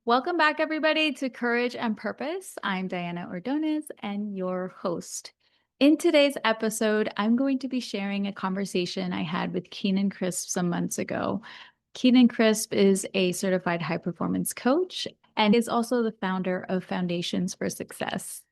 Welcome back, everybody, to Courage and Purpose. I'm Diana Ordonez and your host. In today's episode, I'm going to be sharing a conversation I had with Keenan Crisp some months ago. Keenan Crisp is a certified high performance coach and is also the founder of Foundations for Success.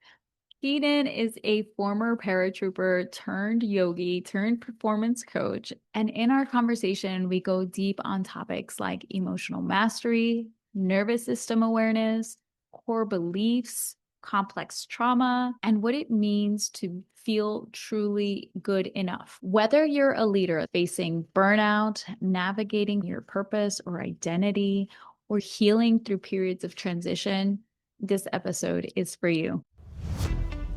Keenan is a former paratrooper turned yogi turned performance coach. And in our conversation, we go deep on topics like emotional mastery, nervous system awareness, core beliefs, complex trauma, and what it means to feel truly good enough. Whether you're a leader facing burnout, navigating your purpose or identity, or healing through periods of transition, this episode is for you.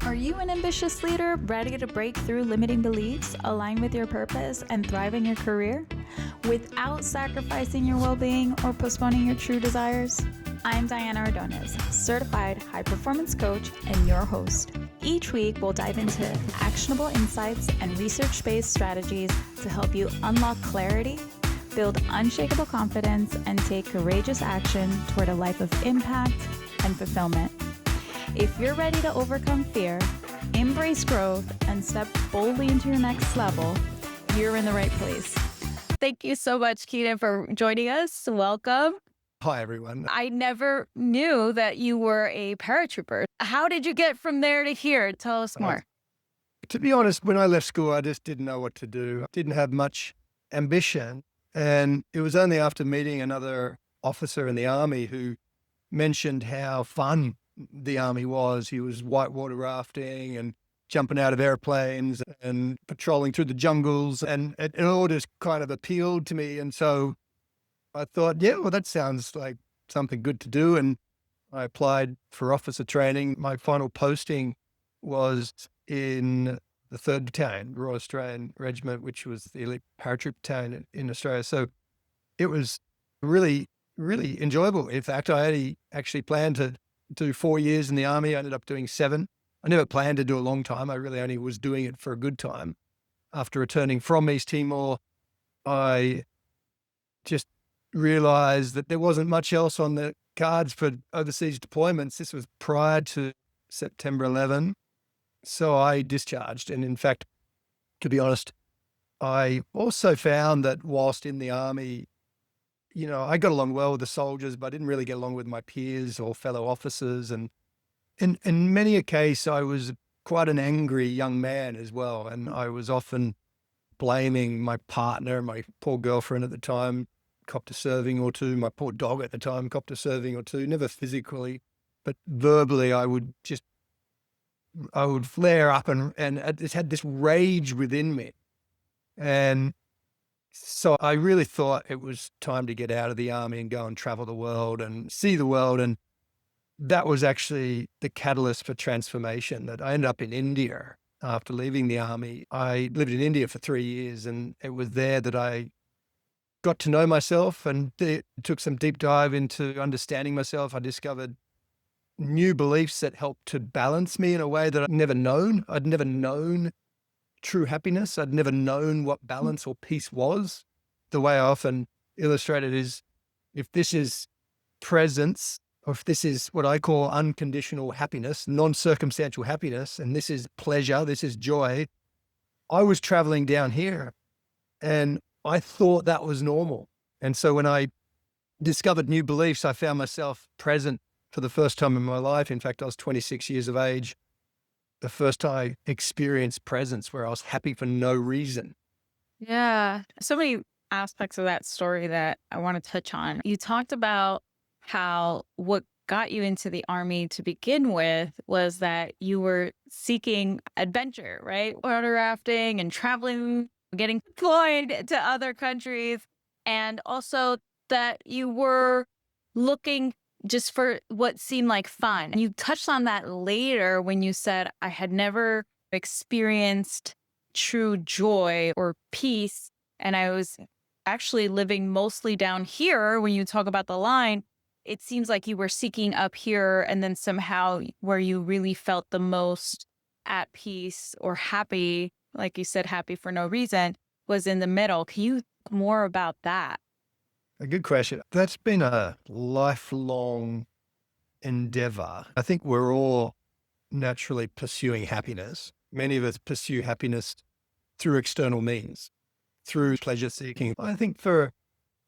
Are you an ambitious leader ready to break through limiting beliefs, align with your purpose, and thrive in your career without sacrificing your well-being or postponing your true desires? I'm Diana Ordonez, certified high-performance coach and your host. Each week, we'll dive into actionable insights and research-based strategies to help you unlock clarity, build unshakable confidence, and take courageous action toward a life of impact and fulfillment. If you're ready to overcome fear, embrace growth, and step boldly into your next level, you're in the right place. Thank you so much, Keenan, for joining us. Welcome. Hi, everyone. I never knew that you were a paratrooper. How did you get from there to here? Tell us more. To be honest, when I left school, I just didn't know what to do. Didn't have much ambition. And it was only after meeting another officer in the Army who mentioned how fun the Army was. He was whitewater rafting and jumping out of airplanes and patrolling through the jungles. And it all just kind of appealed to me. And so I thought, yeah, well, that sounds like something good to do. And I applied for officer training. My final posting was in the 3rd Battalion, Royal Australian Regiment, which was the elite paratroop battalion in Australia. So it was really, really enjoyable. In fact, I only actually planned to do 4 years in the Army. I ended up doing 7. I never planned to do a long time. I really only was doing it for a good time. After returning from East Timor, I just realized that there wasn't much else on the cards for overseas deployments. This was prior to September 11. So I discharged. And in fact, to be honest, I also found that whilst in the Army, I got along well with the soldiers, but I didn't really get along with my peers or fellow officers. And in many a case, I was quite an angry young man as well. And I was often blaming my partner, my poor girlfriend at the time, copped a serving or two, my poor dog at the time, copped a serving or two, never physically, but verbally, I would flare up and I just had this rage within me. And so I really thought it was time to get out of the Army and go and travel the world and see the world. And that was actually the catalyst for transformation, that I ended up in India after leaving the Army. I lived in India for 3 years, and it was there that I got to know myself and took some deep dive into understanding myself. I discovered new beliefs that helped to balance me in a way that I'd never known. I'd never known true happiness. I'd never known what balance or peace was. The way I often illustrate it is, if this is presence, or if this is what I call unconditional happiness, non-circumstantial happiness, and this is pleasure, this is joy, I was traveling down here and I thought that was normal. And so when I discovered new beliefs, I found myself present for the first time in my life. In fact, I was 26 years of age. The first time I experienced presence where I was happy for no reason. Yeah. So many aspects of that story that I want to touch on. You talked about how what got you into the Army to begin with was that you were seeking adventure, right? Water rafting and traveling, getting deployed to other countries, and also that you were looking just for what seemed like fun. And you touched on that later when you said, I had never experienced true joy or peace. And I was actually living mostly down here. When you talk about the line, it seems like you were seeking up here, and then somehow where you really felt the most at peace or happy, like you said, happy for no reason, was in the middle. Can you talk more about that? A good question. That's been a lifelong endeavor. I think we're all naturally pursuing happiness. Many of us pursue happiness through external means, through pleasure seeking. I think for a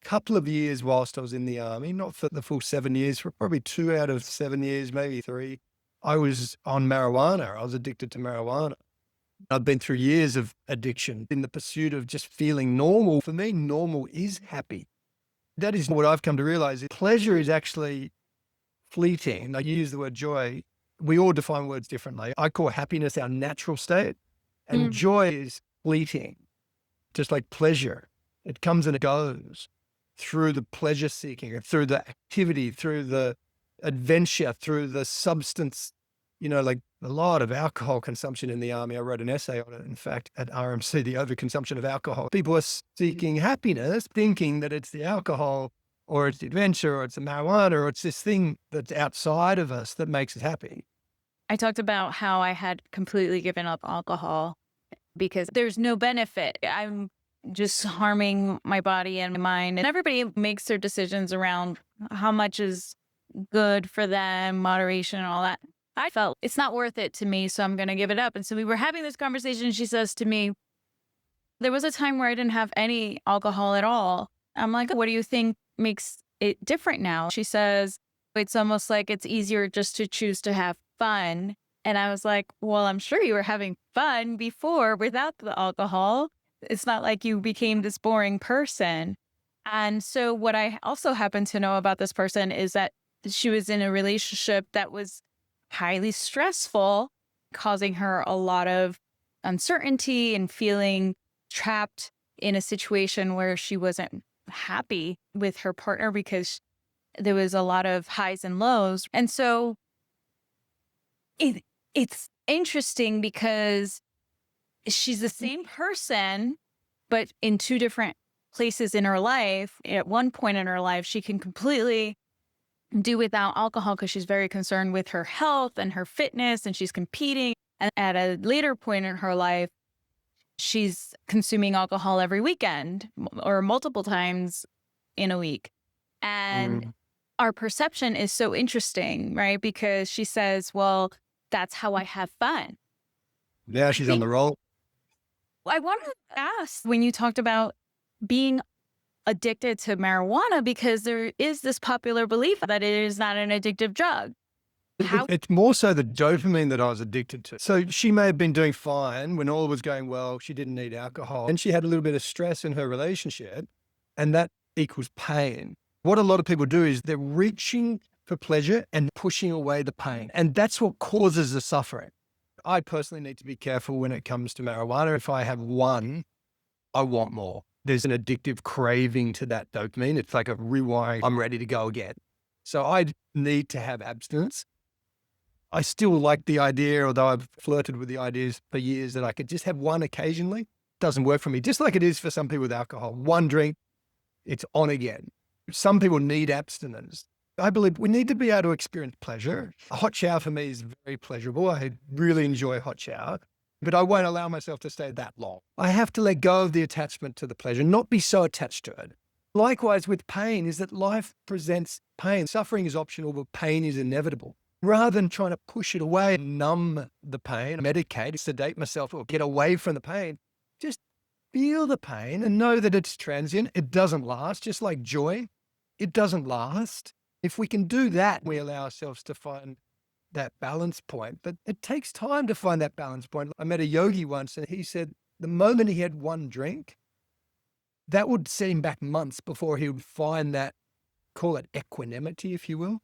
couple of years whilst I was in the army, not for the full 7 years, for probably 2 out of 7 years, maybe three, I was on marijuana. I was addicted to marijuana. I've been through years of addiction in the pursuit of just feeling normal. For me, normal is happy. That is what I've come to realize. Pleasure is actually fleeting. I use the word joy. We all define words differently. I call happiness our natural state, and Mm. joy is fleeting, just like pleasure. It comes and it goes through the pleasure seeking, through the activity, through the adventure, through the substance, like a lot of alcohol consumption in the army. I wrote an essay on it, in fact, at RMC, the overconsumption of alcohol. People are seeking happiness, thinking that it's the alcohol or it's the adventure or it's the marijuana or it's this thing that's outside of us that makes us happy. I talked about how I had completely given up alcohol because there's no benefit. I'm just harming my body and my mind. And everybody makes their decisions around how much is good for them, moderation and all that. I felt it's not worth it to me, so I'm going to give it up. And so we were having this conversation. She says to me, there was a time where I didn't have any alcohol at all. I'm like, what do you think makes it different now? She says, it's almost like it's easier just to choose to have fun. And I was like, well, I'm sure you were having fun before without the alcohol. It's not like you became this boring person. And so what I also happen to know about this person is that she was in a relationship that was highly stressful, causing her a lot of uncertainty and feeling trapped in a situation where she wasn't happy with her partner because there was a lot of highs and lows. And so it's interesting because she's the same person, but in two different places in her life. At one point in her life, she can completely do without alcohol because she's very concerned with her health and her fitness and she's competing. And at a later point in her life, she's consuming alcohol every weekend or multiple times in a week. And Mm. our perception is so interesting, right? Because she says, well, that's how I have fun. Now I she's on think the roll. I want to ask when you talked about being addicted to marijuana, because there is this popular belief that it is not an addictive drug. How? It's more so the dopamine that I was addicted to. So she may have been doing fine when all was going well. She didn't need alcohol and she had a little bit of stress in her relationship, and that equals pain. What a lot of people do is they're reaching for pleasure and pushing away the pain. And that's what causes the suffering. I personally need to be careful when it comes to marijuana. If I have one, I want more. There's an addictive craving to that dopamine. It's like a rewire. I'm ready to go again. So I need to have abstinence. I still like the idea, although I've flirted with the ideas for years, that I could just have one occasionally. Doesn't work for me, just like it is for some people with alcohol. One drink, it's on again. Some people need abstinence. I believe we need to be able to experience pleasure. A hot shower for me is very pleasurable. I really enjoy a hot shower, but I won't allow myself to stay that long. I have to let go of the attachment to the pleasure, not be so attached to it. Likewise with pain, is that life presents pain. Suffering is optional, but pain is inevitable. Rather than trying to push it away, numb the pain, medicate, sedate myself, or get away from the pain, just feel the pain and know that it's transient. It doesn't last, just like joy. It doesn't last. If we can do that, we allow ourselves to find that balance point. But it takes time to find that balance point. I met a yogi once and he said the moment he had one drink, that would set him back months before he would find that, call it equanimity, if you will,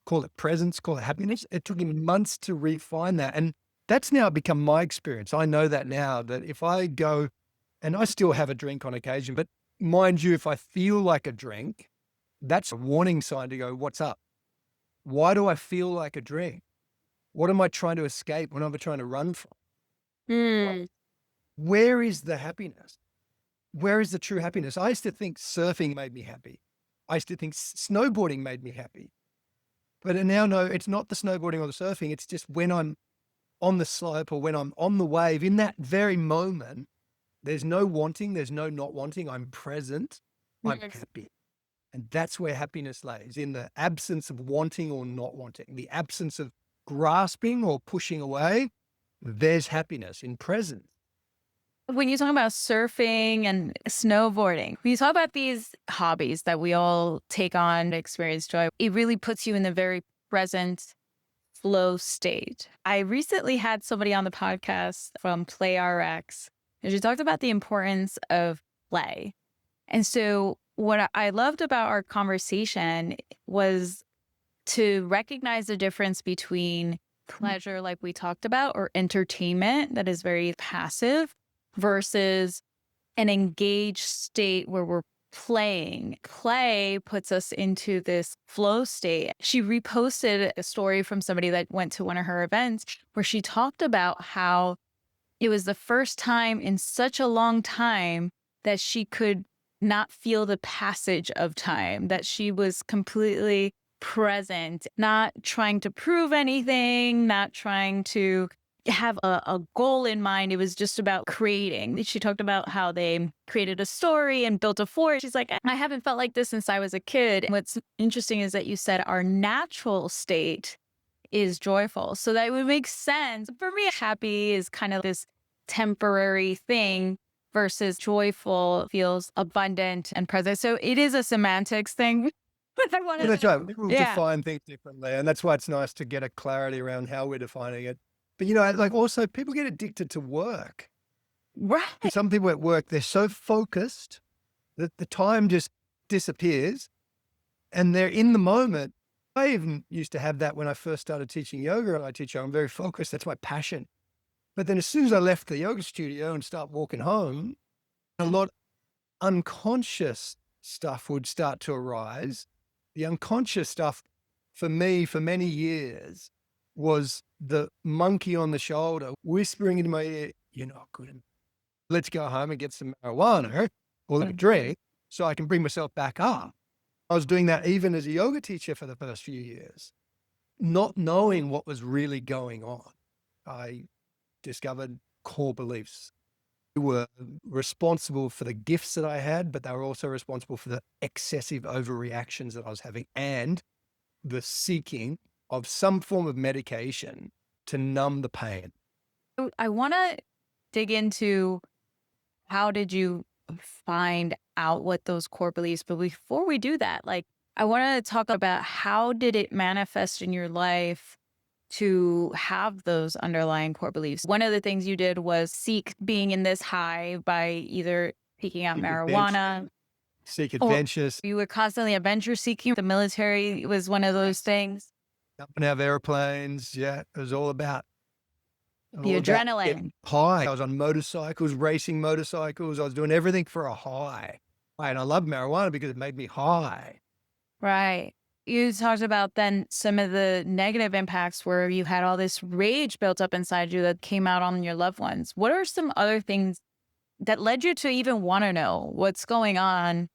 call it presence, call it happiness. It took him months to refine that. And that's now become my experience. I know that now, that if I go, and I still have a drink on occasion, but mind you, if I feel like a drink, that's a warning sign to go, what's up? Why do I feel like a drink? What am I trying to escape? What am I trying to run from? Hmm. Where is the happiness? Where is the true happiness? I used to think surfing made me happy. I used to think snowboarding made me happy. But I now know it's not the snowboarding or the surfing. It's just when I'm on the slope or when I'm on the wave, in that very moment, there's no wanting, there's no not wanting. I'm present. I'm Yes. happy. And that's where happiness lays, in the absence of wanting or not wanting, the absence of grasping or pushing away. There's happiness in presence. When you talk about surfing and snowboarding, when you talk about these hobbies that we all take on to experience joy, it really puts you in the very present flow state. I recently had somebody on the podcast from Play RX, and she talked about the importance of play. And so, what I loved about our conversation was to recognize the difference between pleasure, like we talked about, or entertainment that is very passive versus an engaged state where we're playing. Play puts us into this flow state. She reposted a story from somebody that went to one of her events where she talked about how it was the first time in such a long time that she could not feel the passage of time, that she was completely present, not trying to prove anything, not trying to have a goal in mind. It was just about creating. She talked about how they created a story and built a fort. She's like, I haven't felt like this since I was a kid. And what's interesting is that you said our natural state is joyful. So that would make sense. For me, happy is kind of this temporary thing versus joyful feels abundant and present. So it is a semantics thing. But I wanted That's to, right. People yeah, define things differently. And that's why it's nice to get a clarity around how we're defining it. But, like also people get addicted to work. right. Some people at work, they're so focused that the time just disappears and they're in the moment. I even used to have that when I first started teaching yoga, and I teach yoga. I'm very focused. That's my passion. But then as soon as I left the yoga studio and start walking home, a lot of unconscious stuff would start to arise. The unconscious stuff for me for many years was the monkey on the shoulder whispering into my ear, "You're not good enough. Let's go home and get some marijuana or a drink so I can bring myself back up." I was doing that even as a yoga teacher for the first few years, not knowing what was really going on. I discovered core beliefs were responsible for the gifts that I had, but they were also responsible for the excessive overreactions that I was having and the seeking of some form of medication to numb the pain. I want to dig into how did you find out what those core beliefs, but before we do that, like I want to talk about how did it manifest in your life to have those underlying core beliefs. One of the things you did was seek being in this high by either taking out Seek adventure, marijuana seek or adventures, you were constantly adventure seeking. The military was one of those things. jumping out of airplanes. Yeah, it was The all about adrenaline. getting high. I was on motorcycles, racing motorcycles. I was doing everything for a high. And I loved marijuana because it made me high. Right. You talked about then some of the negative impacts where you had all this rage built up inside you that came out on your loved ones. What are some other things that led you to even want to know what's going on?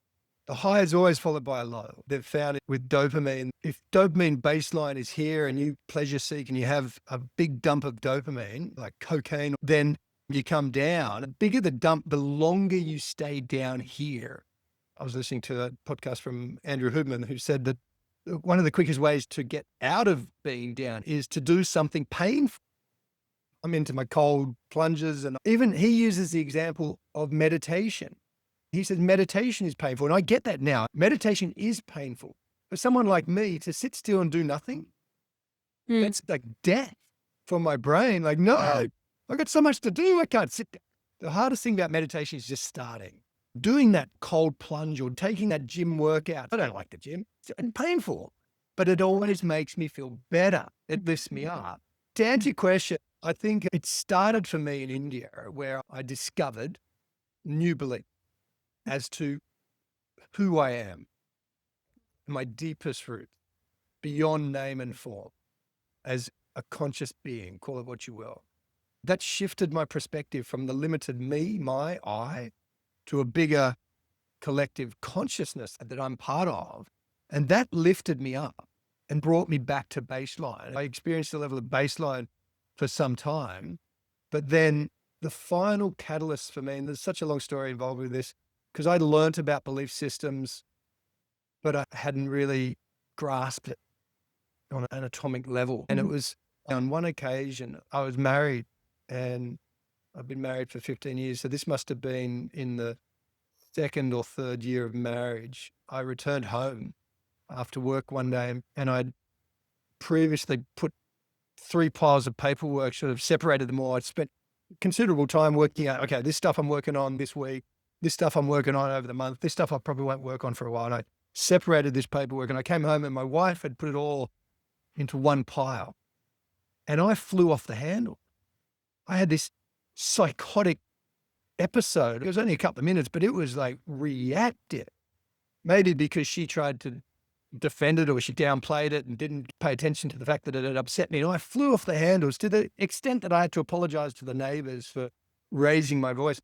The high is always followed by a low. They've found it with dopamine. If dopamine baseline is here and you pleasure seek and you have a big dump of dopamine, like cocaine, then you come down. The bigger the dump, the longer you stay down here. I was listening to a podcast from Andrew Hoodman who said that one of the quickest ways to get out of being down is to do something painful. I'm into my cold plunges, and even he uses the example of meditation. He says meditation is painful. And I get that now. Meditation is painful. For someone like me to sit still and do nothing, that's like death for my brain. Like, no, I got so much to do. I can't sit there. The hardest thing about meditation is just starting. Doing that cold plunge or taking that gym workout. I don't like the gym. It's painful, but it always makes me feel better. It lifts me up. To answer your question, I think it started for me in India where I discovered new belief as to who I am, my deepest root, beyond name and form, as a conscious being, call it what you will. That shifted my perspective from the limited me, my I, to a bigger collective consciousness that I'm part of. And that lifted me up and brought me back to baseline. I experienced a level of baseline for some time, but then the final catalyst for me, and there's such a long story involved with this, because I learned about belief systems but I hadn't really grasped it on an atomic level. And it was on one occasion, I was married, and I've been married for 15 years. So this must have been in the second or third year of marriage. I returned home after work one day, and I'd previously put 3 piles of paperwork, sort of separated them all. I'd spent considerable time working out, okay, this stuff I'm working on this week, this stuff I'm working on over the month, this stuff I probably won't work on for a while. And I separated this paperwork, and I came home and my wife had put it all into one pile, and I flew off the handle. I had this psychotic episode. It was only a couple of minutes, but it was like reactive. Maybe because she tried to defend it, or she downplayed it and didn't pay attention to the fact that it had upset me. And I flew off the handles to the extent that I had to apologize to the neighbors for raising my voice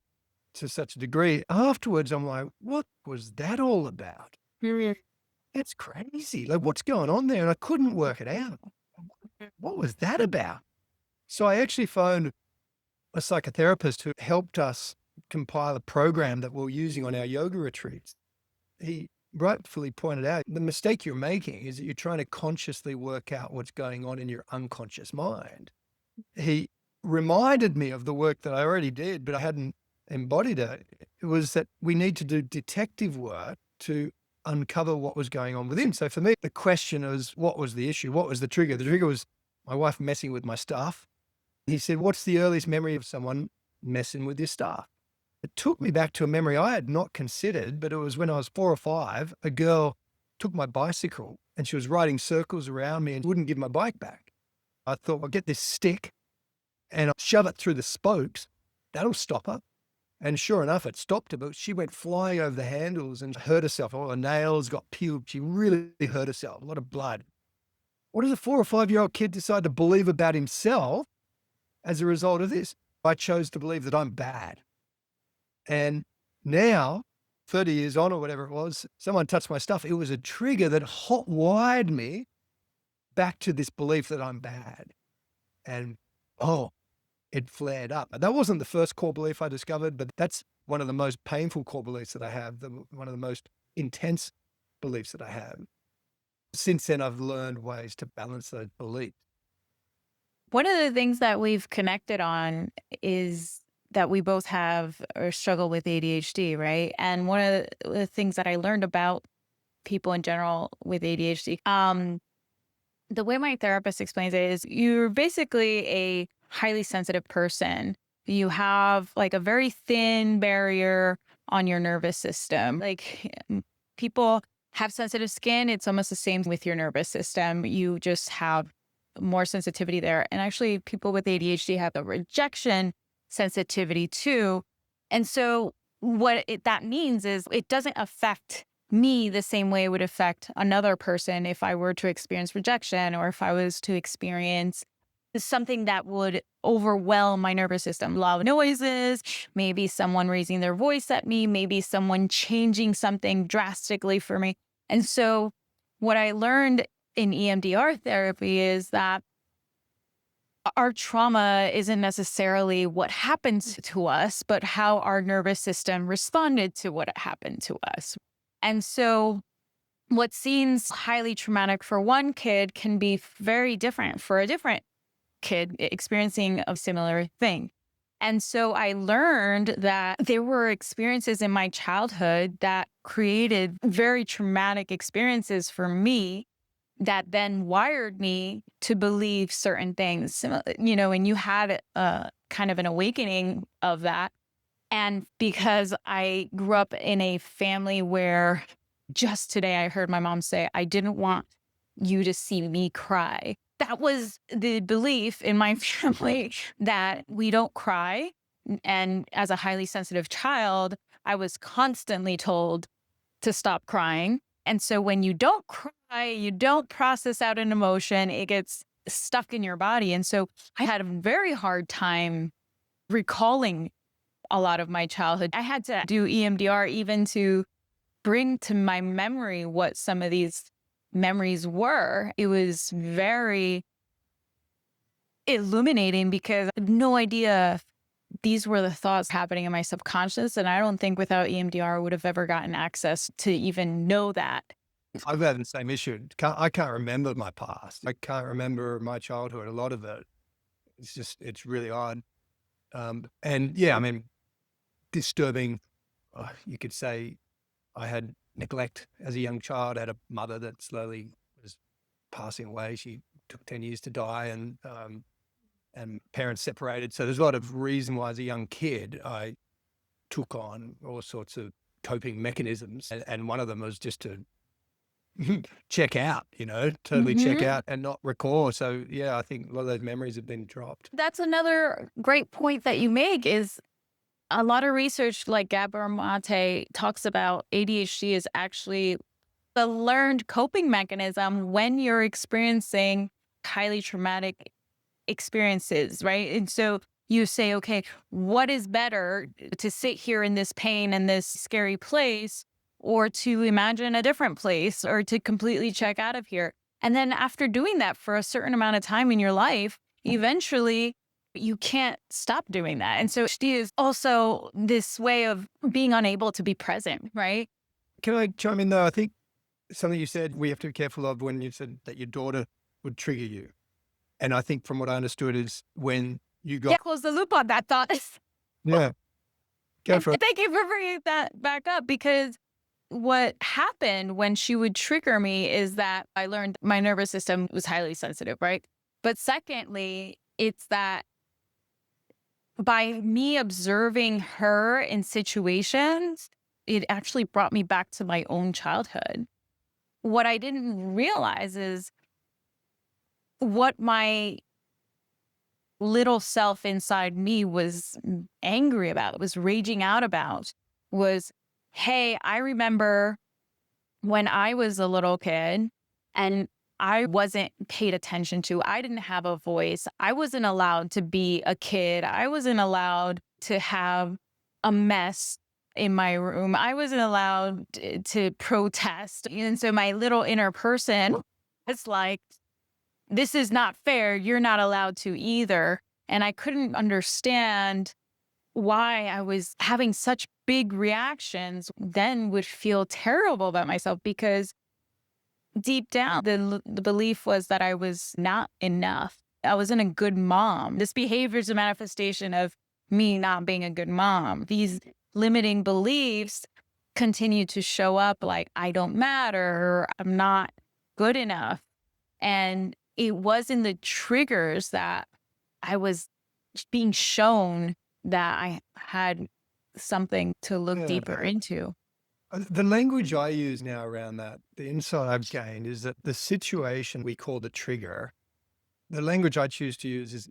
to such a degree. Afterwards, I'm like, what was that all about? That's crazy. Like, what's going on there? And I couldn't work it out. What was that about? So I actually phoned a psychotherapist who helped us compile a program that we're using on our yoga retreats. He rightfully pointed out the mistake you're making is that you're trying to consciously work out what's going on in your unconscious mind. He reminded me of the work that I already did, but I hadn't embodied it. It was that we need to do detective work to uncover what was going on within. So for me, the question was, what was the issue? What was the trigger? The trigger was my wife messing with my stuff. He said, what's the earliest memory of someone messing with your stuff? It took me back to a memory I had not considered, but it was when I was 4 or 5, a girl took my bicycle and she was riding circles around me and wouldn't give my bike back. I thought, I'll get this stick and I'll shove it through the spokes. That'll stop her. And sure enough, it stopped her, but she went flying over the handles and hurt herself. All her nails got peeled. She really hurt herself, a lot of blood. What does a 4 or 5-year-old kid decide to believe about himself as a result of this? I chose to believe that I'm bad. And now, 30 years on or whatever it was, someone touched my stuff. It was a trigger that hot-wired me back to this belief that I'm bad. And, it flared up. That wasn't the first core belief I discovered, but that's one of the most painful core beliefs that I have, one of the most intense beliefs that I have. Since then, I've learned ways to balance those beliefs. One of the things that we've connected on is that we both have or struggle with ADHD, right? And one of the things that I learned about people in general with ADHD, the way my therapist explains it is you're basically a highly sensitive person. You have like a very thin barrier on your nervous system. Like people have sensitive skin. It's almost the same with your nervous system. You just have more sensitivity there. And actually people with ADHD have a rejection sensitivity too. And so what that means is it doesn't affect me the same way it would affect another person if I were to experience rejection or if I was to experience something that would overwhelm my nervous system. Loud noises, maybe someone raising their voice at me, maybe someone changing something drastically for me. And so what I learned in EMDR therapy is that our trauma isn't necessarily what happens to us, but how our nervous system responded to what happened to us. And so what seems highly traumatic for one kid can be very different for a different kid experiencing a similar thing. And so I learned that there were experiences in my childhood that created very traumatic experiences for me that then wired me to believe certain things, and you had a kind of an awakening of that. And because I grew up in a family where just today I heard my mom say, I didn't want you to see me cry. That was the belief in my family that we don't cry. And as a highly sensitive child, I was constantly told to stop crying. And so when you don't cry, you don't process out an emotion, it gets stuck in your body. And so I had a very hard time recalling a lot of my childhood. I had to do EMDR even to bring to my memory what some of these memories were. It was very illuminating because I had no idea these were the thoughts happening in my subconscious. And I don't think without EMDR I would have ever gotten access to even know that. I've had the same issue. I can't remember my past. I can't remember my childhood. A lot of it. It's really odd. And yeah, I mean, disturbing. You could say I had neglect as a young child. I had a mother that slowly was passing away. She took 10 years to die, and parents separated. So there's a lot of reason why as a young kid, I took on all sorts of coping mechanisms. And one of them was just to check out, totally check Mhm. out and not recall. So yeah, I think a lot of those memories have been dropped. That's another great point that you make is a lot of research like Gabor Mate talks about ADHD is actually the learned coping mechanism when you're experiencing highly traumatic experiences, right? And so you say, okay, what is better to sit here in this pain and this scary place or to imagine a different place or to completely check out of here? And then after doing that for a certain amount of time in your life, eventually you can't stop doing that. And so HD is also this way of being unable to be present, right? Can I chime in though? I think something you said we have to be careful of when you said that your daughter would trigger you. And I think from what I understood is when you Yeah, got, close the loop on that thought. yeah, go And for it. thank you for bringing that back up because what happened when she would trigger me is that I learned my nervous system was highly sensitive, right? But secondly, it's that by me observing her in situations, it actually brought me back to my own childhood. What I didn't realize is what my little self inside me was angry about, was raging out about, was, hey, I remember when I was a little kid and I wasn't paid attention to, I didn't have a voice. I wasn't allowed to be a kid. I wasn't allowed to have a mess in my room. I wasn't allowed to protest. And so my little inner person was like, this is not fair. You're not allowed to either. And I couldn't understand why I was having such big reactions, then would feel terrible about myself because deep down, the belief was that I was not enough. I wasn't a good mom. This behavior is a manifestation of me not being a good mom. These limiting beliefs continue to show up like I don't matter, or I'm not good enough. And it was in the triggers that I was being shown that I had something to look Yeah. deeper into. The language I use now around that, the insight I've gained is that the situation we call the trigger, the language I choose to use is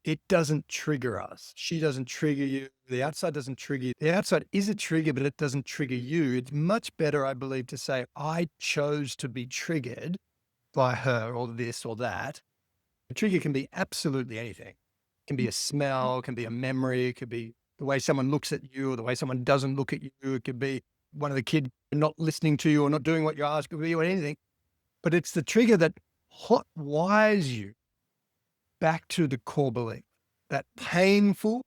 it doesn't trigger us. She doesn't trigger you. The outside doesn't trigger you. The outside is a trigger, but it doesn't trigger you. It's much better, I believe, to say, I chose to be triggered by her or this or that. A trigger can be absolutely anything. It can be a smell, it can be a memory, it could be the way someone looks at you or the way someone doesn't look at you. It could be one of the kids not listening to you or not doing what you ask of you or anything. But it's the trigger that hot wires you back to the core belief, that painful,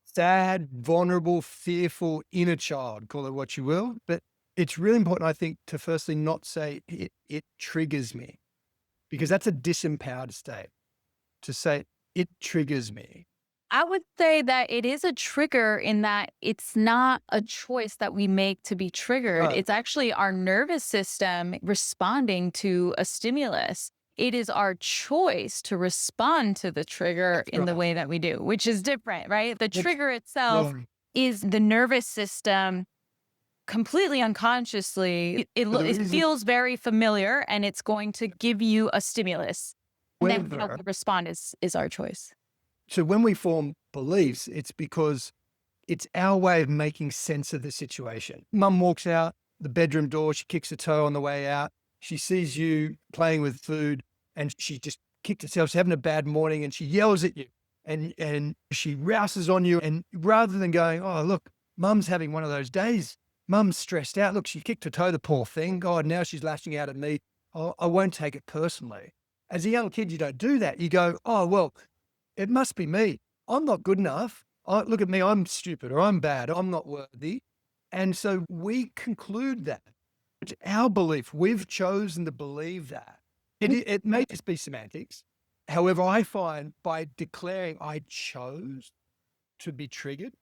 sad, vulnerable, fearful inner child, call it what you will. But it's really important, I think, to firstly not say it triggers me, because that's a disempowered state. To say it triggers me. I would say that it is a trigger in that it's not a choice that we make to be triggered. Oh, It's actually our nervous system responding to a stimulus. It is our choice to respond to the trigger that's in the right. way that we do, which is different, right? The That's, trigger itself yeah. is the nervous system completely unconsciously. But the It reason feels very familiar and it's going to give you a stimulus. And then how whether, we respond is our choice. so when we form beliefs, it's because it's our way of making sense of the situation. Mum walks out the bedroom door, she kicks a toe on the way out. She sees you playing with food and she just kicked herself. She's having a bad morning and she yells at you and she rouses on you. And rather than going, oh, look, mum's having one of those days. Mum's stressed out. Look, she kicked her toe, the poor thing. God, now she's lashing out at me. Oh, I won't take it personally. As a young kid, you don't do that. You go, oh, well, it must be me. I'm not good enough. Oh, look at me. I'm stupid or I'm bad. I'm not worthy. And so we conclude that. It's our belief. We've chosen to believe that. It may just be semantics. However, I find by declaring I chose to be triggered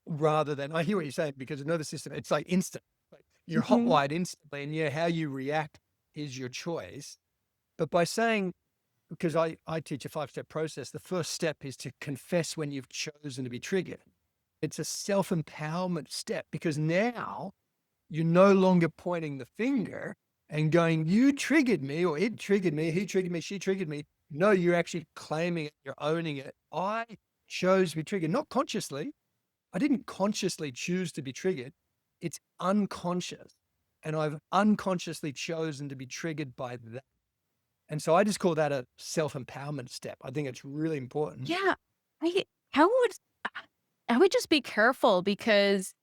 rather than, I hear what you're saying, because the nervous system, it's like instant. Like you're Mhm. hotwired instantly, and yeah, how you react is your choice. But by saying, because I teach a 5-step process, the first step is to confess when you've chosen to be triggered. It's a self-empowerment step because now you're no longer pointing the finger and going, you triggered me, or it triggered me, he triggered me, she triggered me. No, you're actually claiming it, you're owning it. I chose to be triggered, not consciously. I didn't consciously choose to be triggered. It's unconscious. And I've unconsciously chosen to be triggered by that. And so I just call that a self-empowerment step. I think it's really important. Yeah. I I would I would just be careful because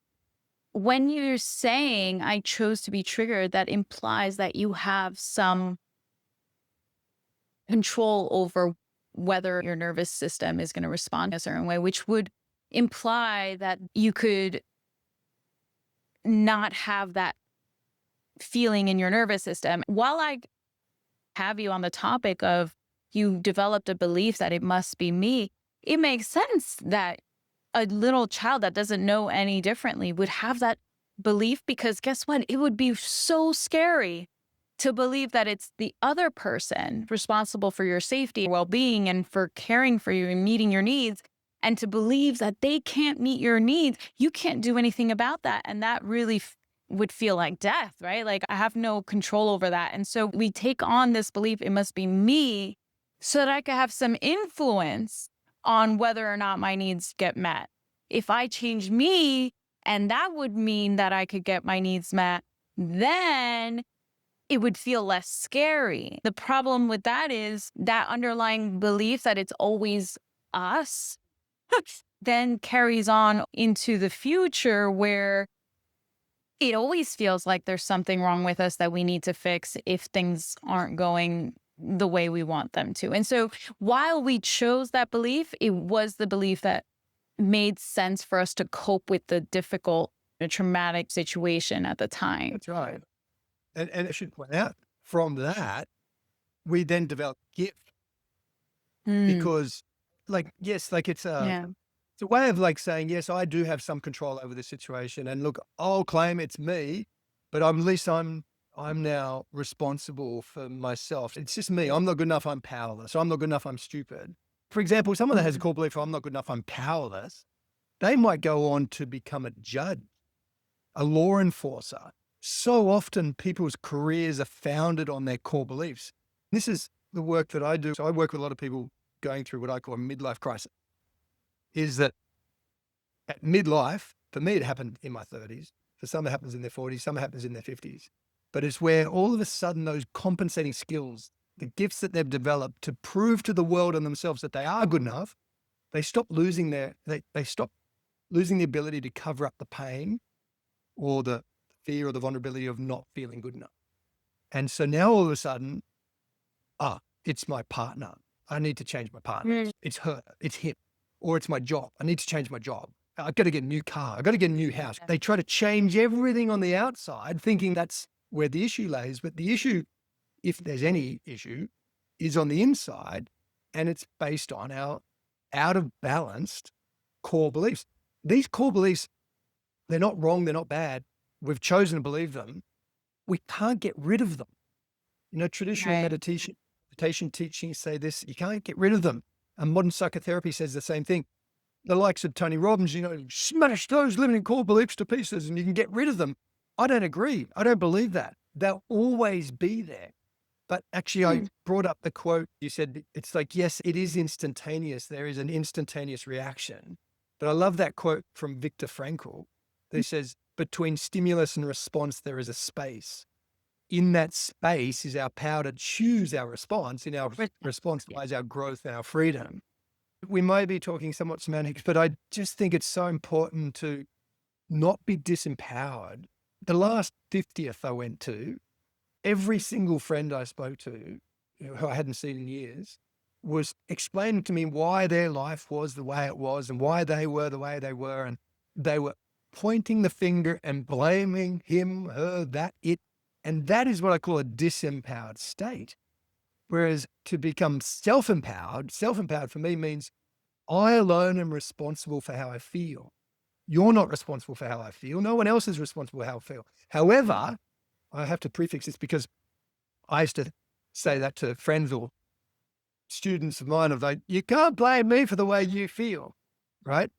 when you're saying I chose to be triggered, that implies that you have some control over whether your nervous system is going to respond a certain way, which would imply that you could not have that feeling in your nervous system. While I have you on the topic of you developed a belief that it must be me, it makes sense that a little child that doesn't know any differently would have that belief because guess what? It would be so scary to believe that it's the other person responsible for your safety, well being, and for caring for you and meeting your needs. And to believe that they can't meet your needs, you can't do anything about that. And that really would feel like death, right? Like I have no control over that. And so we take on this belief, it must be me, so that I could have some influence on whether or not my needs get met. If I change me, and that would mean that I could get my needs met, then it would feel less scary. The problem with that is that underlying belief that it's always us then carries on into the future where it always feels like there's something wrong with us that we need to fix if things aren't going the way we want them to. And so while we chose that belief, it was the belief that made sense for us to cope with the difficult, traumatic situation at the time. That's right. And I should point out from that, we then develop gift Mm, because like, yes, like yeah. it's a way of like saying, yes, I do have some control over this situation. And look, I'll claim it's me, but at least I'm now responsible for myself. It's just me. I'm not good enough. I'm powerless. I'm not good enough. I'm stupid. For example, someone that has a Mhm. core belief, I'm not good enough. I'm powerless. They might go on to become a judge, a law enforcer. So often people's careers are founded on their core beliefs. This is the work that I do. So I work with a lot of people going through what I call a midlife crisis, is that at midlife, for me, it happened in my 30s. For some, it happens in their 40s. Some, it happens in their 50s. But it's where all of a sudden those compensating skills, the gifts that they've developed to prove to the world and themselves that they are good enough, they stop losing they stop losing the ability to cover up the pain or the fear or the vulnerability of not feeling good enough. And so now all of a sudden, it's my partner. I need to change my partner. Mm. It's her, it's him, or it's my job. I need to change my job. I've got to get a new car. I've got to get a new house. Yeah. They try to change everything on the outside, thinking that's where the issue lays. But the issue, if there's any issue, is on the inside. And it's based on our out of balanced core beliefs. These core beliefs, they're not wrong. They're not bad. We've chosen to believe them. We can't get rid of them. Traditional Right. meditation teachings say this, you can't get rid of them. And modern psychotherapy says the same thing. The likes of Tony Robbins, smash those limiting core beliefs to pieces and you can get rid of them. I don't agree. I don't believe that. They'll always be there. But actually, I Mm. brought up the quote. You said, it's like, yes, it is instantaneous. There is an instantaneous reaction. But I love that quote from Viktor Frankl that says, between stimulus and response, there is a space. In that space is our power to choose our response. In our response Yeah. lies our growth and our freedom. We may be talking somewhat semantics, but I just think it's so important to not be disempowered. The last 50th I went to, every single friend I spoke to, who I hadn't seen in years, was explaining to me why their life was the way it was and why they were the way they were. And they were pointing the finger and blaming him, her, that, it. And that is what I call a disempowered state. Whereas to become self-empowered for me means I alone am responsible for how I feel. You're not responsible for how I feel. No one else is responsible for how I feel. However, I have to prefix this because I used to say that to friends or students of mine of like, you can't blame me for the way you feel, right?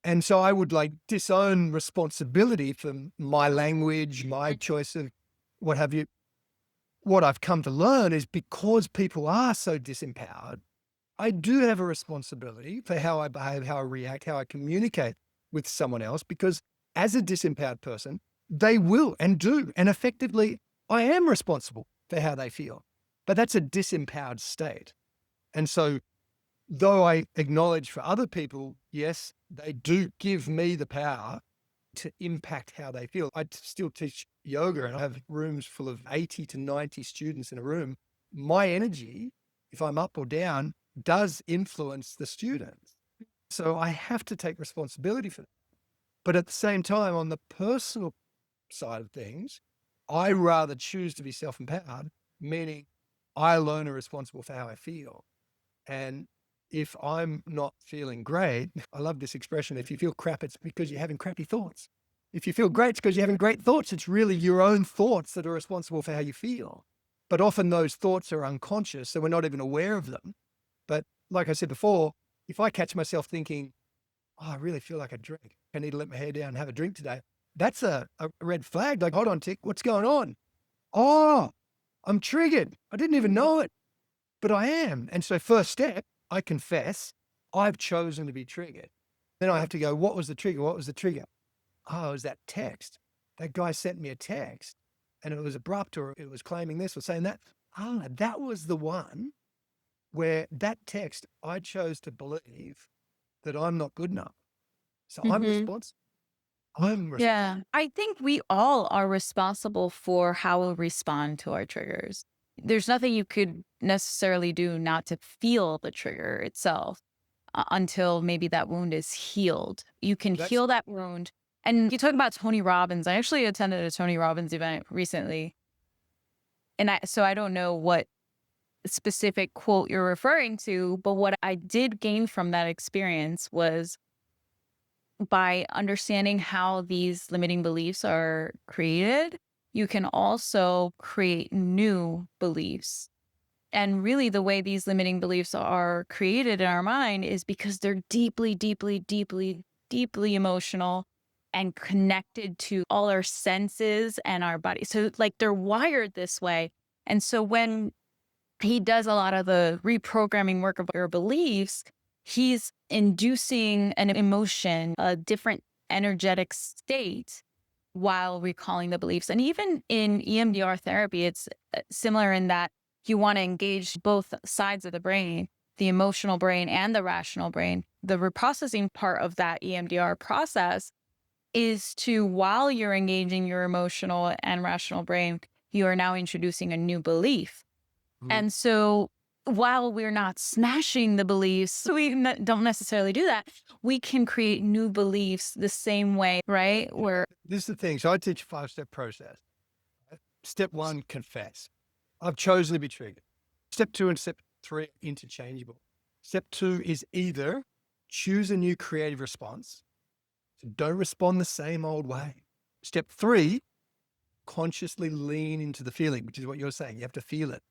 And so I would like disown responsibility for my language, my choice of what have you. What I've come to learn is because people are so disempowered, I do have a responsibility for how I behave, how I react, how I communicate with someone else, because as a disempowered person, they will and do. And effectively, I am responsible for how they feel. But that's a disempowered state. And so, though I acknowledge for other people, yes, they do give me the power to impact how they feel. I still teach yoga and I have rooms full of 80 to 90 students in a room. My energy, if I'm up or down, does influence the students. So I have to take responsibility for that. But at the same time, on the personal side of things, I rather choose to be self-empowered, meaning I alone are responsible for how I feel. And if I'm not feeling great, I love this expression. If you feel crap, it's because you're having crappy thoughts. If you feel great, it's because you're having great thoughts. It's really your own thoughts that are responsible for how you feel. But often those thoughts are unconscious, so we're not even aware of them. But like I said before, if I catch myself thinking, oh, I really feel like a drink, I need to let my hair down and have a drink today, that's a red flag. Like, hold on, tick, what's going on? Oh, I'm triggered. I didn't even know it, but I am. And so first step, I confess, I've chosen to be triggered. Then I have to go, what was the trigger? What was the trigger? Oh, it was that text. That guy sent me a text and it was abrupt or it was claiming this or saying that. Ah, that was the one where that text, I chose to believe that I'm not good enough. So I'm Hmm. responsible. I'm responsible. Yeah. I think we all are responsible for how we respond to our triggers. There's nothing you could necessarily do not to feel the trigger itself until maybe that wound is healed. You can That's heal that wound. And you talk about Tony Robbins. I actually attended a Tony Robbins event recently. And so I don't know what specific quote you're referring to, but what I did gain from that experience was by understanding how these limiting beliefs are created, you can also create new beliefs. And really, the way these limiting beliefs are created in our mind is because they're deeply, deeply, deeply, deeply emotional and connected to all our senses and our body. So, like, they're wired this way. And so, when he does a lot of the reprogramming work of your beliefs, he's inducing an emotion, a different energetic state while recalling the beliefs. And even in EMDR therapy, it's similar in that you want to engage both sides of the brain, the emotional brain and the rational brain. The reprocessing part of that EMDR process is to, while you're engaging your emotional and rational brain, you are now introducing a new belief. Mhm. And so while we're not smashing the beliefs, we don't necessarily do that. We can create new beliefs the same way, right? Where, this is the thing. So I teach a 5-step process. Step 1, confess. I've chosen to be triggered. Step 2 and step 3 are interchangeable. Step 2 is either choose a new creative response. So don't respond the same old way. Step 3, consciously lean into the feeling, which is what you're saying. You have to feel it.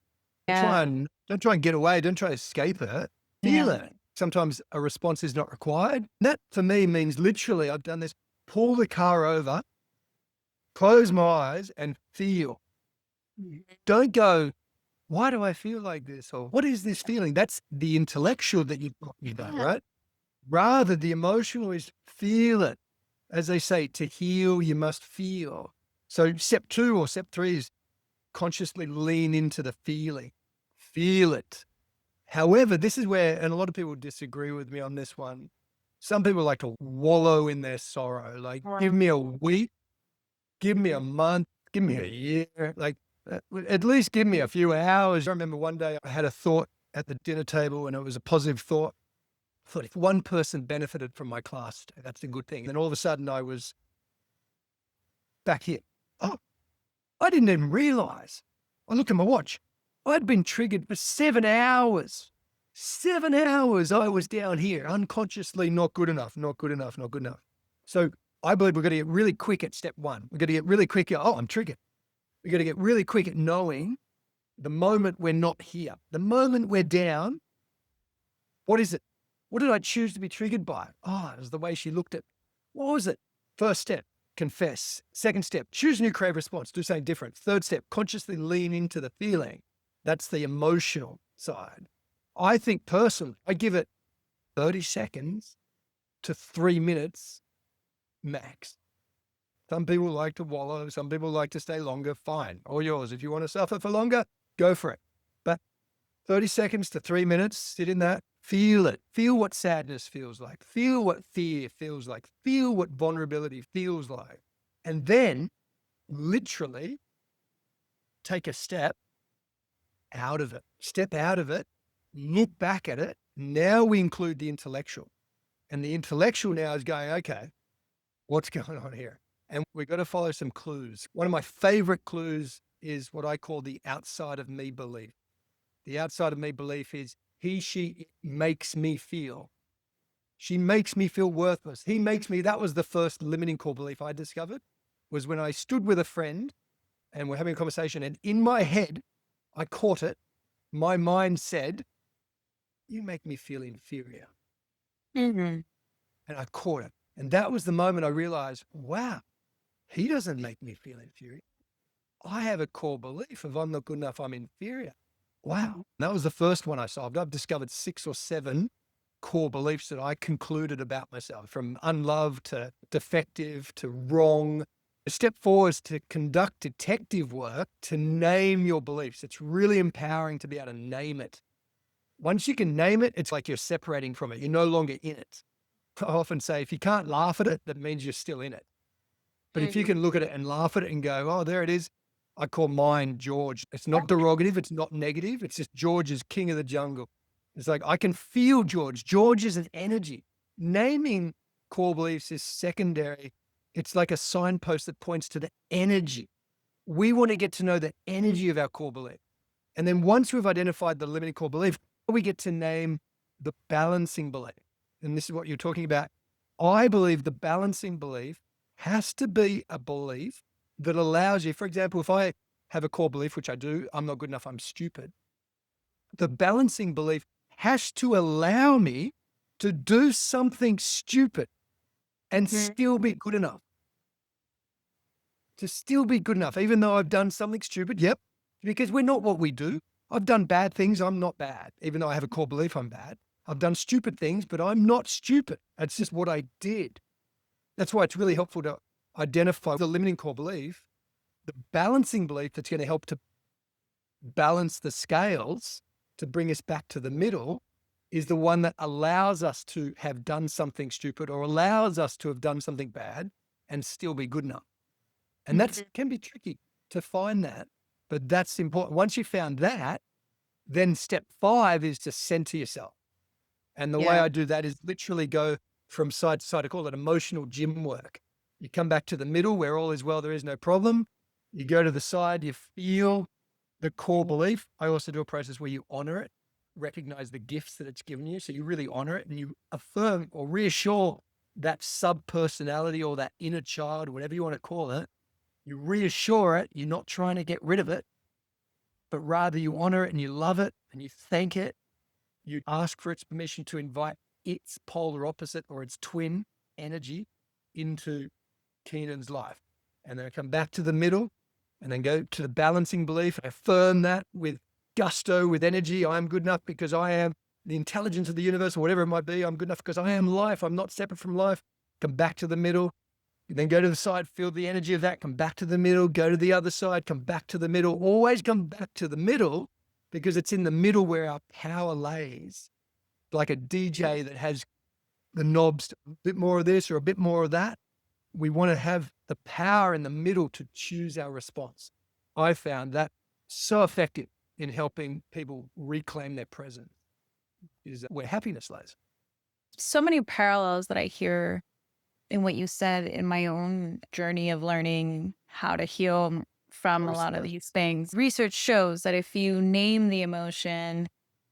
yeah, Don't try and get away. Don't try to escape it. Feel yeah, it. Sometimes a response is not required. That for me means literally, I've done this, pull the car over, close my eyes and feel. Don't go, why do I feel like this? Or what is this feeling? That's the intellectual that you're talking about, yeah. right? Rather, the emotional is feel it. As they say, to heal, you must feel. So step 2 or step 3 is consciously lean into the feeling. Feel it. However, this is where, and a lot of people disagree with me on this one. Some people like to wallow in their sorrow. Like, give me a week, give me a month, give me a year. Like, at least give me a few hours. I remember one day I had a thought at the dinner table and it was a positive thought. I thought if one person benefited from my class today, that's a good thing. Then all of a sudden I was back here. Oh, I didn't even realize. I looked at my watch. I'd been triggered for 7 hours. 7 hours I was down here, unconsciously not good enough, not good enough, not good enough. So I believe we've got to get really quick at step one. We've got to get really quick at, oh, I'm triggered. We've got to get really quick at knowing the moment we're not here, the moment we're down. What is it? What did I choose to be triggered by? Oh, it was the way she looked at. What was it? First step, confess. Second step, choose a new crave response, do something different. Third step, consciously lean into the feeling. That's the emotional side. I think personally, I give it 30 seconds to 3 minutes max. Some people like to wallow. Some people like to stay longer. Fine. All yours. If you want to suffer for longer, go for it. But 30 seconds to 3 minutes, sit in that, feel it. Feel what sadness feels like. Feel what fear feels like. Feel what vulnerability feels like. And then literally take a step out of it. Step out of it, look back at it. Now we include the intellectual. And the intellectual now is going, okay, what's going on here? And we've got to follow some clues. One of my favorite clues is what I call the outside of me belief. The outside of me belief is she makes me feel. She makes me feel worthless. He makes me, that was the first limiting core belief I discovered, was when I stood with a friend and we're having a conversation, and in my head, I caught it. My mind said, you make me feel inferior. Mm-hmm. And I caught it. And that was the moment I realized, wow, he doesn't make me feel inferior. I have a core belief of I'm not good enough, I'm inferior. Wow. That was the first one I solved. I've discovered 6 or 7 core beliefs that I concluded about myself, from unloved to defective to wrong. Step 4 is to conduct detective work to name your beliefs. It's really empowering to be able to name it. Once you can name it, it's like you're separating from it. You're no longer in it. I often say, if you can't laugh at it, that means you're still in it. But if you can look at it and laugh at it and go, oh, there it is. I call mine George. It's not derogative. It's not negative. It's just George is king of the jungle. It's like, I can feel George. George is an energy. Naming core beliefs is secondary. It's like a signpost that points to the energy. We want to get to know the energy of our core belief. And then once we've identified the limiting core belief, we get to name the balancing belief. And this is what you're talking about. I believe the balancing belief has to be a belief that allows you, for example, if I have a core belief, which I do, I'm not good enough, I'm stupid. The balancing belief has to allow me to do something stupid and still be good enough. To still be good enough, even though I've done something stupid. Yep. Because we're not what we do. I've done bad things. I'm not bad. Even though I have a core belief I'm bad. I've done stupid things, but I'm not stupid. That's just what I did. That's why it's really helpful to identify the limiting core belief, the balancing belief that's going to help to balance the scales to bring us back to the middle is the one that allows us to have done something stupid or allows us to have done something bad and still be good enough. And that can be tricky to find that, but that's important. Once you found that, then step 5 is to center yourself. And the way I do that is literally go from side to side. I call it emotional gym work. You come back to the middle where all is well, there is no problem. You go to the side, you feel the core belief. I also do a process where you honor it, recognize the gifts that it's given you. So you really honor it and you affirm or reassure that sub-personality or that inner child, whatever you want to call it. You reassure it. You're not trying to get rid of it, but rather you honor it and you love it and you thank it. You ask for its permission to invite its polar opposite or its twin energy into Keenan's life. And then I come back to the middle and then go to the balancing belief. I affirm that with gusto, with energy. I am good enough because I am the intelligence of the universe or whatever it might be. I'm good enough because I am life. I'm not separate from life. Come back to the middle. Then go to the side, feel the energy of that, come back to the middle, go to the other side, come back to the middle. Always come back to the middle because it's in the middle where our power lays. Like a DJ that has the knobs, a bit more of this or a bit more of that. We want to have the power in the middle to choose our response. I found that so effective in helping people reclaim their presence, is where happiness lies. So many parallels that I hear in what you said in my own journey of learning how to heal from a lot of these things. Research shows that if you name the emotion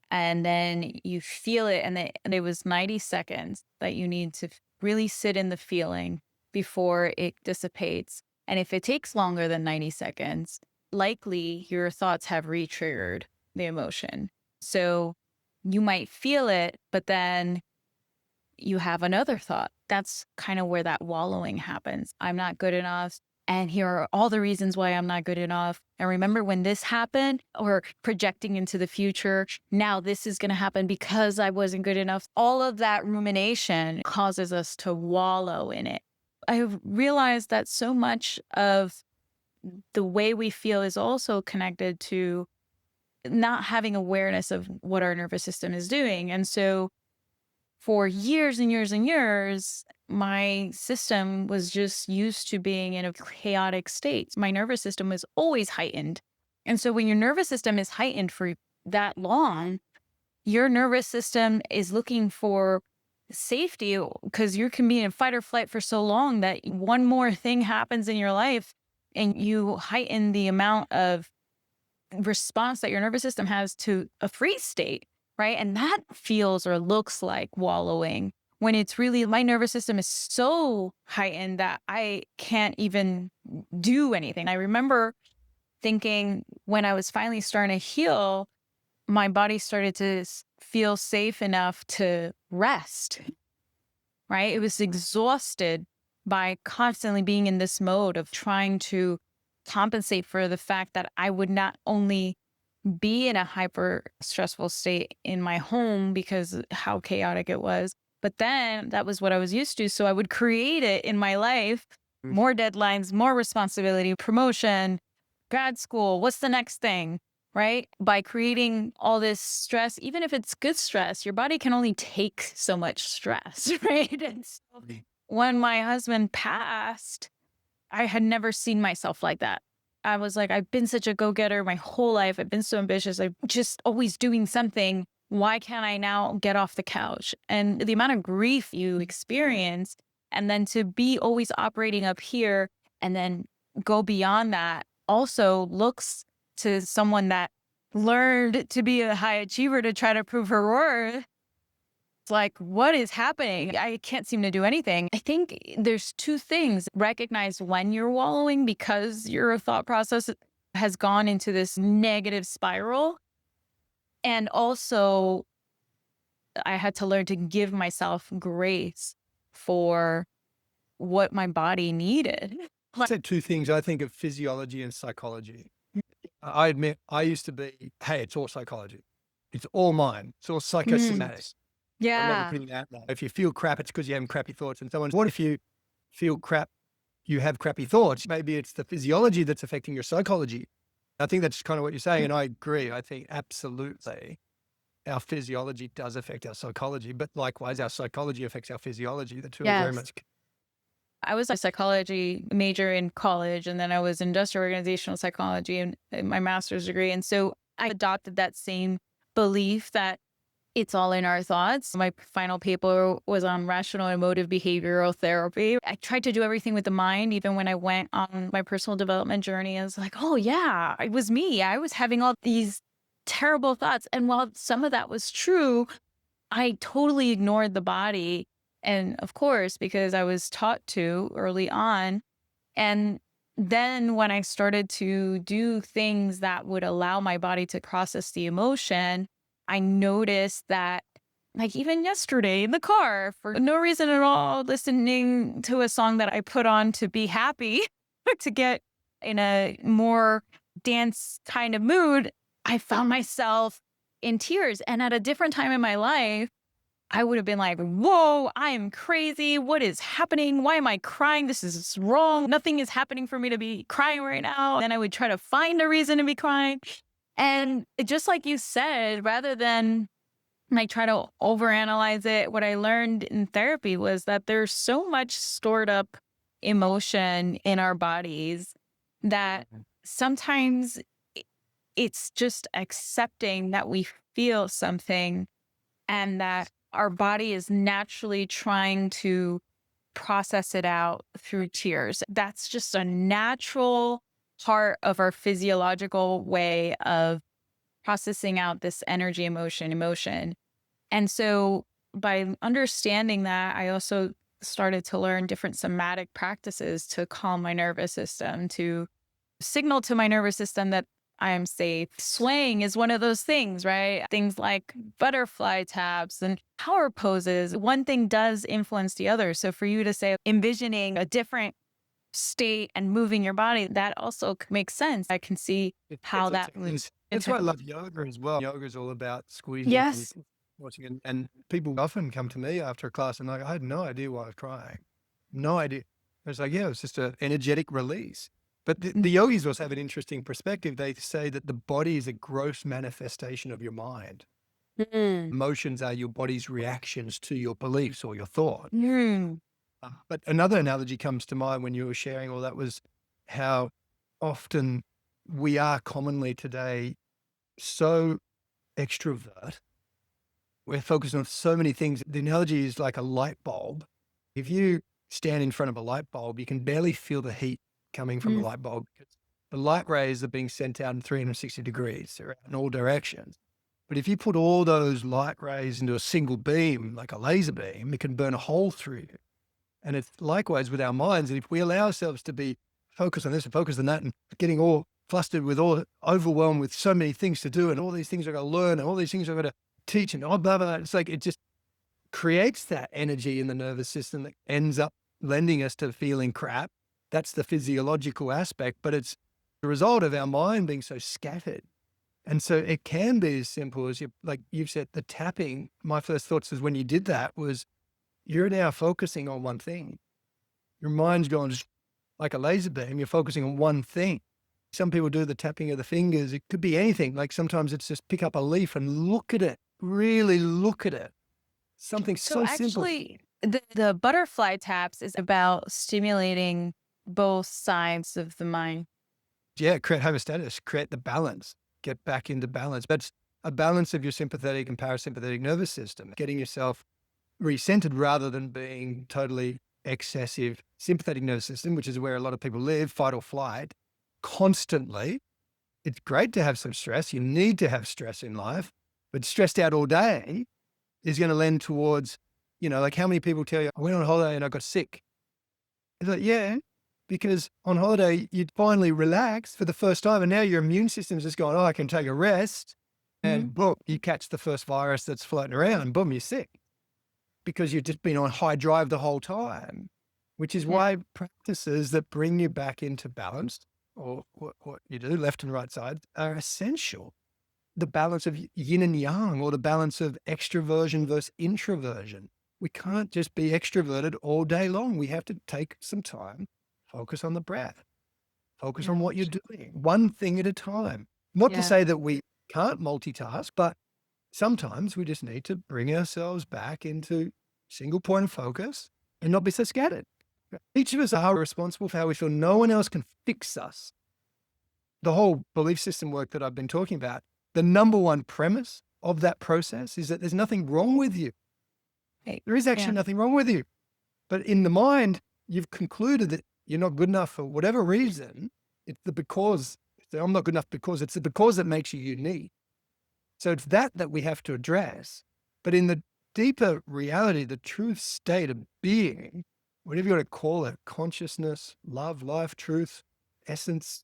and then you feel it, and it was 90 seconds that you need to really sit in the feeling before it dissipates. And if it takes longer than 90 seconds, likely your thoughts have re-triggered the emotion. So you might feel it, but then you have another thought. That's kind of where that wallowing happens. I'm not good enough. And here are all the reasons why I'm not good enough. And remember when this happened, or projecting into the future, now this is going to happen because I wasn't good enough. All of that rumination causes us to wallow in it. I've realized that so much of the way we feel is also connected to not having awareness of what our nervous system is doing. And so for years and years and years, my system was just used to being in a chaotic state. My nervous system was always heightened. And so when your nervous system is heightened for that long, your nervous system is looking for safety, because you can be in fight or flight for so long that one more thing happens in your life and you heighten the amount of response that your nervous system has to a freeze state. Right. And that feels or looks like wallowing, when it's really my nervous system is so heightened that I can't even do anything. I remember thinking when I was finally starting to heal, my body started to feel safe enough to rest. Right. It was exhausted by constantly being in this mode of trying to compensate for the fact that I would not only be in a hyper stressful state in my home because how chaotic it was, but then that was what I was used to. So I would create it in my life, more deadlines, more responsibility, promotion, grad school, what's the next thing, right? By creating all this stress, even if it's good stress, your body can only take so much stress, right? And so when my husband passed, I had never seen myself like that. I was like, I've been such a go-getter my whole life. I've been so ambitious. I'm just always doing something. Why can't I now get off the couch? And the amount of grief you experience, and then to be always operating up here and then go beyond that, also looks to someone that learned to be a high achiever to try to prove her worth. It's like, what is happening? I can't seem to do anything. I think there's two things. Recognize when you're wallowing because your thought process has gone into this negative spiral. And also, I had to learn to give myself grace for what my body needed. I said two things. I think of physiology and psychology. I admit I used to be, hey, it's all psychology. It's all mine. It's all psychosomatic. I remember Yeah. putting that. If you feel crap, it's because you're having crappy thoughts. And someone's, what if you feel crap, you have crappy thoughts? Maybe it's the physiology that's affecting your psychology. I think that's kind of what you're saying. And I agree. I think absolutely our physiology does affect our psychology, but likewise, our psychology affects our physiology. The two are very Yes. much. I was a psychology major in college, and then I was industrial organizational psychology in my master's degree. And so I adopted that same belief that it's all in our thoughts. My final paper was on rational emotive behavioral therapy. I tried to do everything with the mind. Even when I went on my personal development journey, I was like, oh yeah, it was me. I was having all these terrible thoughts. And while some of that was true, I totally ignored the body. And of course, because I was taught to early on. And then when I started to do things that would allow my body to process the emotion, I noticed that, like even yesterday in the car, for no reason at all, listening to a song that I put on to be happy, to get in a more dance kind of mood, I found myself in tears. And at a different time in my life, I would have been like, whoa, I am crazy. What is happening? Why am I crying? This is wrong. Nothing is happening for me to be crying right now. Then I would try to find a reason to be crying. And just like you said, rather than like try to overanalyze it, what I learned in therapy was that there's so much stored up emotion in our bodies that sometimes it's just accepting that we feel something and that our body is naturally trying to process it out through tears. That's just a natural part of our physiological way of processing out this energy, emotion. And so by understanding that, I also started to learn different somatic practices to calm my nervous system, to signal to my nervous system that I am safe. Swaying is one of those things, right? Things like butterfly taps and power poses. One thing does influence the other. So for you to say envisioning a different state and moving your body, that also makes sense. I can see how that would. That's why I love yoga as well. Yoga is all about squeezing and Yes. watching it. And people often come to me after a class and like, I had no idea why I was crying. No idea. It's like, yeah, it was just an energetic release. But the yogis also have an interesting perspective. They say that the body is a gross manifestation of your mind. Mm. Emotions are your body's reactions to your beliefs or your thought. Mm. But another analogy comes to mind when you were sharing all that was how often we are commonly today so extrovert. We're focused on so many things. The analogy is like a light bulb. If you stand in front of a light bulb, you can barely feel the heat coming from the Mm. light bulb because the light rays are being sent out in 360 degrees. They're in all directions. But if you put all those light rays into a single beam, like a laser beam, it can burn a hole through you. And it's likewise with our minds. And if we allow ourselves to be focused on this and focused on that and getting all flustered with all overwhelmed with so many things to do and all these things I've got to learn and all these things I've got to teach and blah, blah, blah. It's like it just creates that energy in the nervous system that ends up lending us to feeling crap. That's the physiological aspect, but it's the result of our mind being so scattered. And so it can be as simple as like you've said, the tapping. My first thoughts is when you did that was you're now focusing on one thing. Your mind's going just like a laser beam. You're focusing on one thing. Some people do the tapping of the fingers. It could be anything. Like sometimes it's just pick up a leaf and look at it, really look at it. Something So so simple. actually, the butterfly taps is about stimulating both sides of the mind. Yeah, create homeostasis, create the balance, get back into balance. That's a balance of your sympathetic and parasympathetic nervous system, getting yourself recentered rather than being totally excessive sympathetic nervous system, which is where a lot of people live, fight or flight, constantly. It's great to have some stress. You need to have stress in life, but stressed out all day is going to lend towards, like how many people tell you, I went on holiday and I got sick. It's like, yeah, because on holiday, you'd finally relax for the first time. And now your immune system's just going, oh, I can take a rest. And boom, you catch the first virus that's floating around. Boom, you're sick because you've just been on high drive the whole time, which is Yeah. why practices that bring you back into balance or what you do, left and right side, are essential. The balance of yin and yang or the balance of extroversion versus introversion. We can't just be extroverted all day long. We have to take some time, focus on the breath, focus Yeah. on what you're doing, one thing at a time. Not to Yeah. say that we can't multitask, but sometimes we just need to bring ourselves back into single point of focus and not be so scattered. Each of us are responsible for how we feel. No one else can fix us. The whole belief system work that I've been talking about, the number one premise of that process is that there's nothing wrong with you. Right. There is actually Yeah. nothing wrong with you. But in the mind, you've concluded that you're not good enough for whatever reason. It's the because. I'm not good enough because it's the because that makes you unique. So it's that we have to address. But in the deeper reality, the true state of being, whatever you want to call it, consciousness, love, life, truth, essence,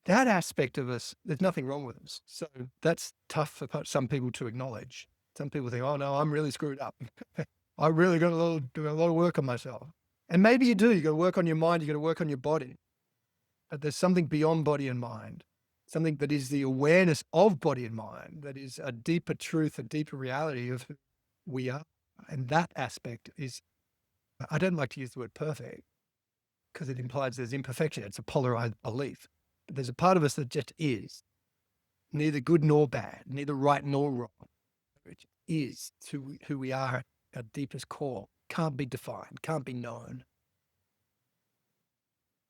that aspect of us, there's nothing wrong with us. So that's tough for some people to acknowledge. Some people think, oh no, I'm really screwed up. I really got to do a lot of work on myself. And maybe you do. You got to work on your mind. You got to work on your body. But there's something beyond body and mind, something that is the awareness of body and mind, that is a deeper truth, a deeper reality of who we are. And that aspect is, I don't like to use the word perfect because it implies there's imperfection. It's a polarized belief. But there's a part of us that just is, neither good nor bad, neither right nor wrong. It is who we are at our deepest core. Can't be defined, can't be known.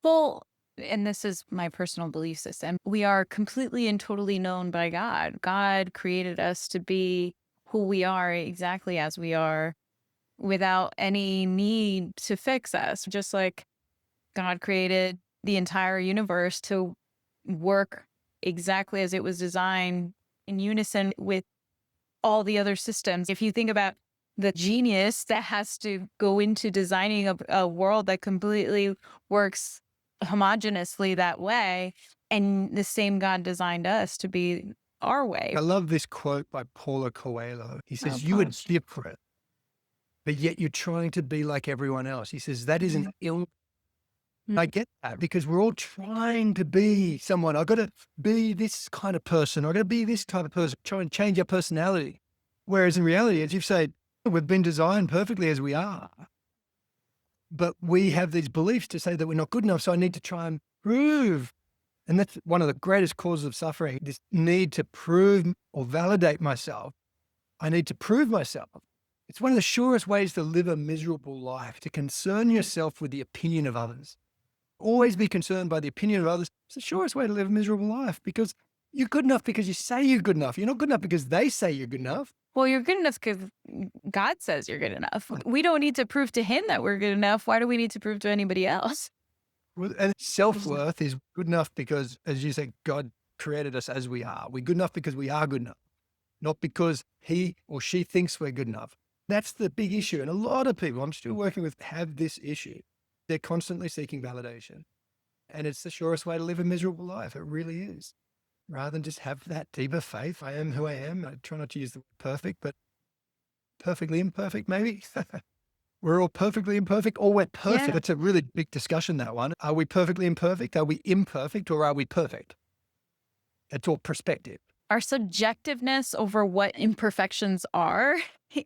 Well, and this is my personal belief system, we are completely and totally known by God. God created us to be who we are exactly as we are without any need to fix us. Just like God created the entire universe to work exactly as it was designed in unison with all the other systems. If you think about the genius that has to go into designing a world that completely works homogeneously that way, and the same God designed us to be our way. I love this quote by Paulo Coelho. He says, Oh, you are gosh. different, but yet you're trying to be like everyone else. He says, that is an ill. I get that because we're all trying to be someone. I've got to be this kind of person. I've got to be this type of person, try and change our personality. Whereas in reality, as you've said, we've been designed perfectly as we are. But we have these beliefs to say that we're not good enough. So I need to try and prove. And that's one of the greatest causes of suffering, this need to prove or validate myself. I need to prove myself. It's one of the surest ways to live a miserable life, to concern yourself with the opinion of others. Always be concerned by the opinion of others. It's the surest way to live a miserable life because you're good enough because you say you're good enough. You're not good enough because they say you're good enough. Well, you're good enough because God says you're good enough. We don't need to prove to him that we're good enough. Why do we need to prove to anybody else? And self-worth is good enough because, as you say, God created us as we are. We're good enough because we are good enough, not because he or she thinks we're good enough. That's the big issue. And a lot of people I'm still working with have this issue. They're constantly seeking validation. And it's the surest way to live a miserable life. It really is. Rather than just have that deeper faith. I am who I am. I try not to use the word perfect, but perfectly imperfect, maybe. We're all perfectly imperfect or we're perfect. Yeah. It's a really big discussion, that one. Are we perfectly imperfect? Are we imperfect or are we perfect? It's all perspective. Our subjectiveness over what imperfections are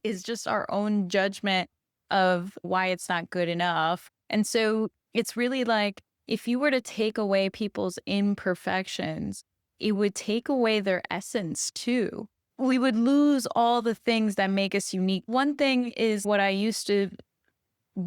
is just our own judgment of why it's not good enough. And so it's really like if you were to take away people's imperfections, it would take away their essence too. We would lose all the things that make us unique. One thing is what I used to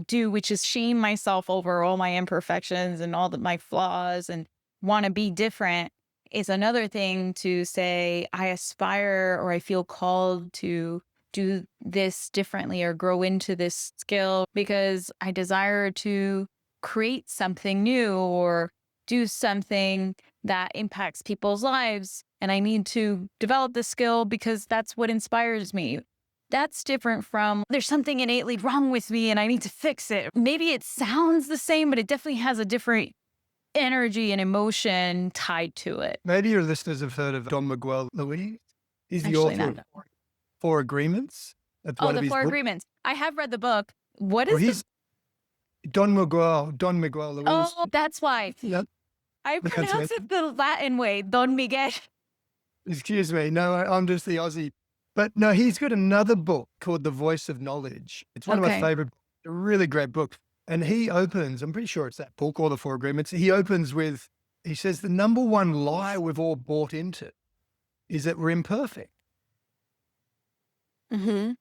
do, which is shame myself over all my imperfections and all my flaws and want to be different, is another thing to say, I aspire or I feel called to do this differently or grow into this skill because I desire to create something new or do something that impacts people's lives. And I need to develop this skill because that's what inspires me. That's different from there's something innately wrong with me and I need to fix it. Maybe it sounds the same, but it definitely has a different energy and emotion tied to it. Maybe your listeners have heard of Don Miguel Luis. He's the Actually, author not. of Four Agreements. That's one Oh, of the his Four books. Agreements. I have read the book. What Well, is he's Don Miguel Luis. Oh, that's why. Yep. I That's pronounce it. it the Latin way, Don Miguel. Excuse me. No, I'm just the Aussie. But no, he's got another book called The Voice of Knowledge. It's one of my Okay. favorite, a really great book. And he opens, I'm pretty sure it's that book or The Four Agreements. He opens with, he says, the number one lie we've all bought into is that we're imperfect. Mm-hmm.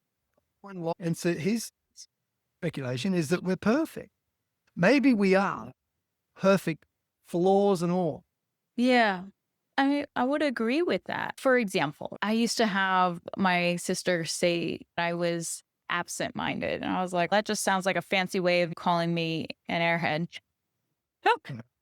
One lie. And so his speculation is that we're perfect. Maybe we are perfect, flaws and all. Yeah. I would agree with that. For example, I used to have my sister say I was absent-minded. And I was like, that just sounds like a fancy way of calling me an airhead.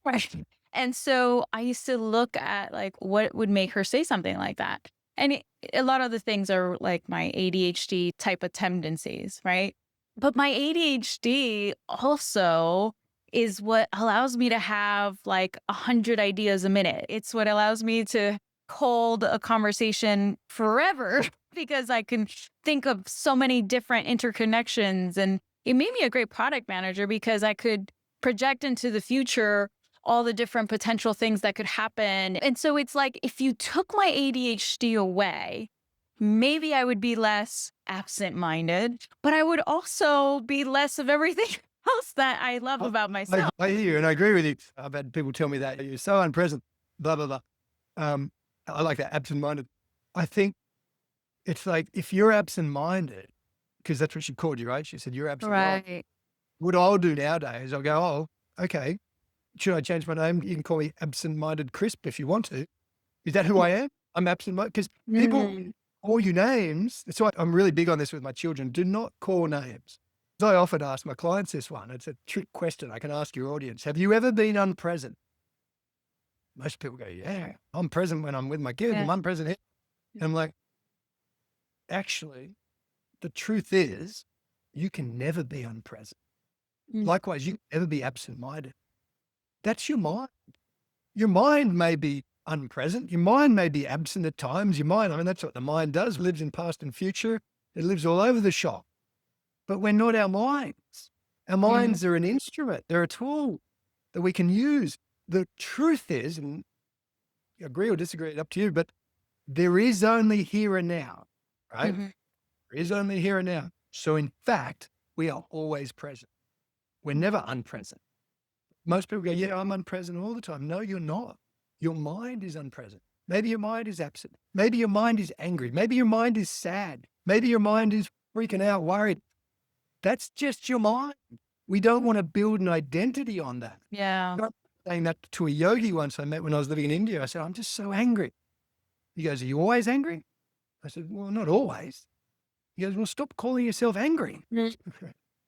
Right. And so I used to look at like what would make her say something like that. And a lot of the things are like my ADHD type of tendencies, right? But my ADHD also is what allows me to have like 100 ideas a minute. It's what allows me to hold a conversation forever because I can think of so many different interconnections. And it made me a great product manager because I could project into the future all the different potential things that could happen. And so it's like, if you took my ADHD away, maybe I would be less absent-minded, but I would also be less of everything else that I love about myself. I hear you and I agree with you. I've had people tell me that you're so unpresent, blah, blah, blah. I like that, absent-minded. I think it's like, if you're absent-minded, because that's what she called you, right? She said, you're absent-minded. Right. What I'll do nowadays, I'll go, oh, okay. Should I change my name? You can call me absent-minded Crisp if you want to. Is that who I am? I'm absent-minded. Because people call you names. That's why I'm really big on this with my children. Do not call names. I often ask my clients this one. It's a trick question I can ask your audience. Have you ever been unpresent? Most people go, yeah, I'm present when I'm with my kids. Yeah. I'm unpresent here. And I'm like, actually, the truth is you can never be unpresent. Mm. Likewise, you can never be absent-minded. That's your mind. Your mind may be unpresent. Your mind may be absent at times. Your mind, I mean, that's what the mind does. It lives in past and future. It lives all over the shop. But we're not our minds. Our minds are an instrument. They're a tool that we can use. The truth is, and you agree or disagree, it's up to you, but there is only here and now, right? Mm-hmm. There is only here and now. So in fact, we are always present. We're never unpresent. Most people go, yeah, I'm unpresent all the time. No, you're not. Your mind is unpresent. Maybe your mind is absent. Maybe your mind is angry. Maybe your mind is sad. Maybe your mind is freaking out, worried. That's just your mind. We don't want to build an identity on that. Yeah. I was saying that to a yogi once I met when I was living in India. I said, I'm just so angry. He goes, are you always angry? I said, well, not always. He goes, well, stop calling yourself angry. And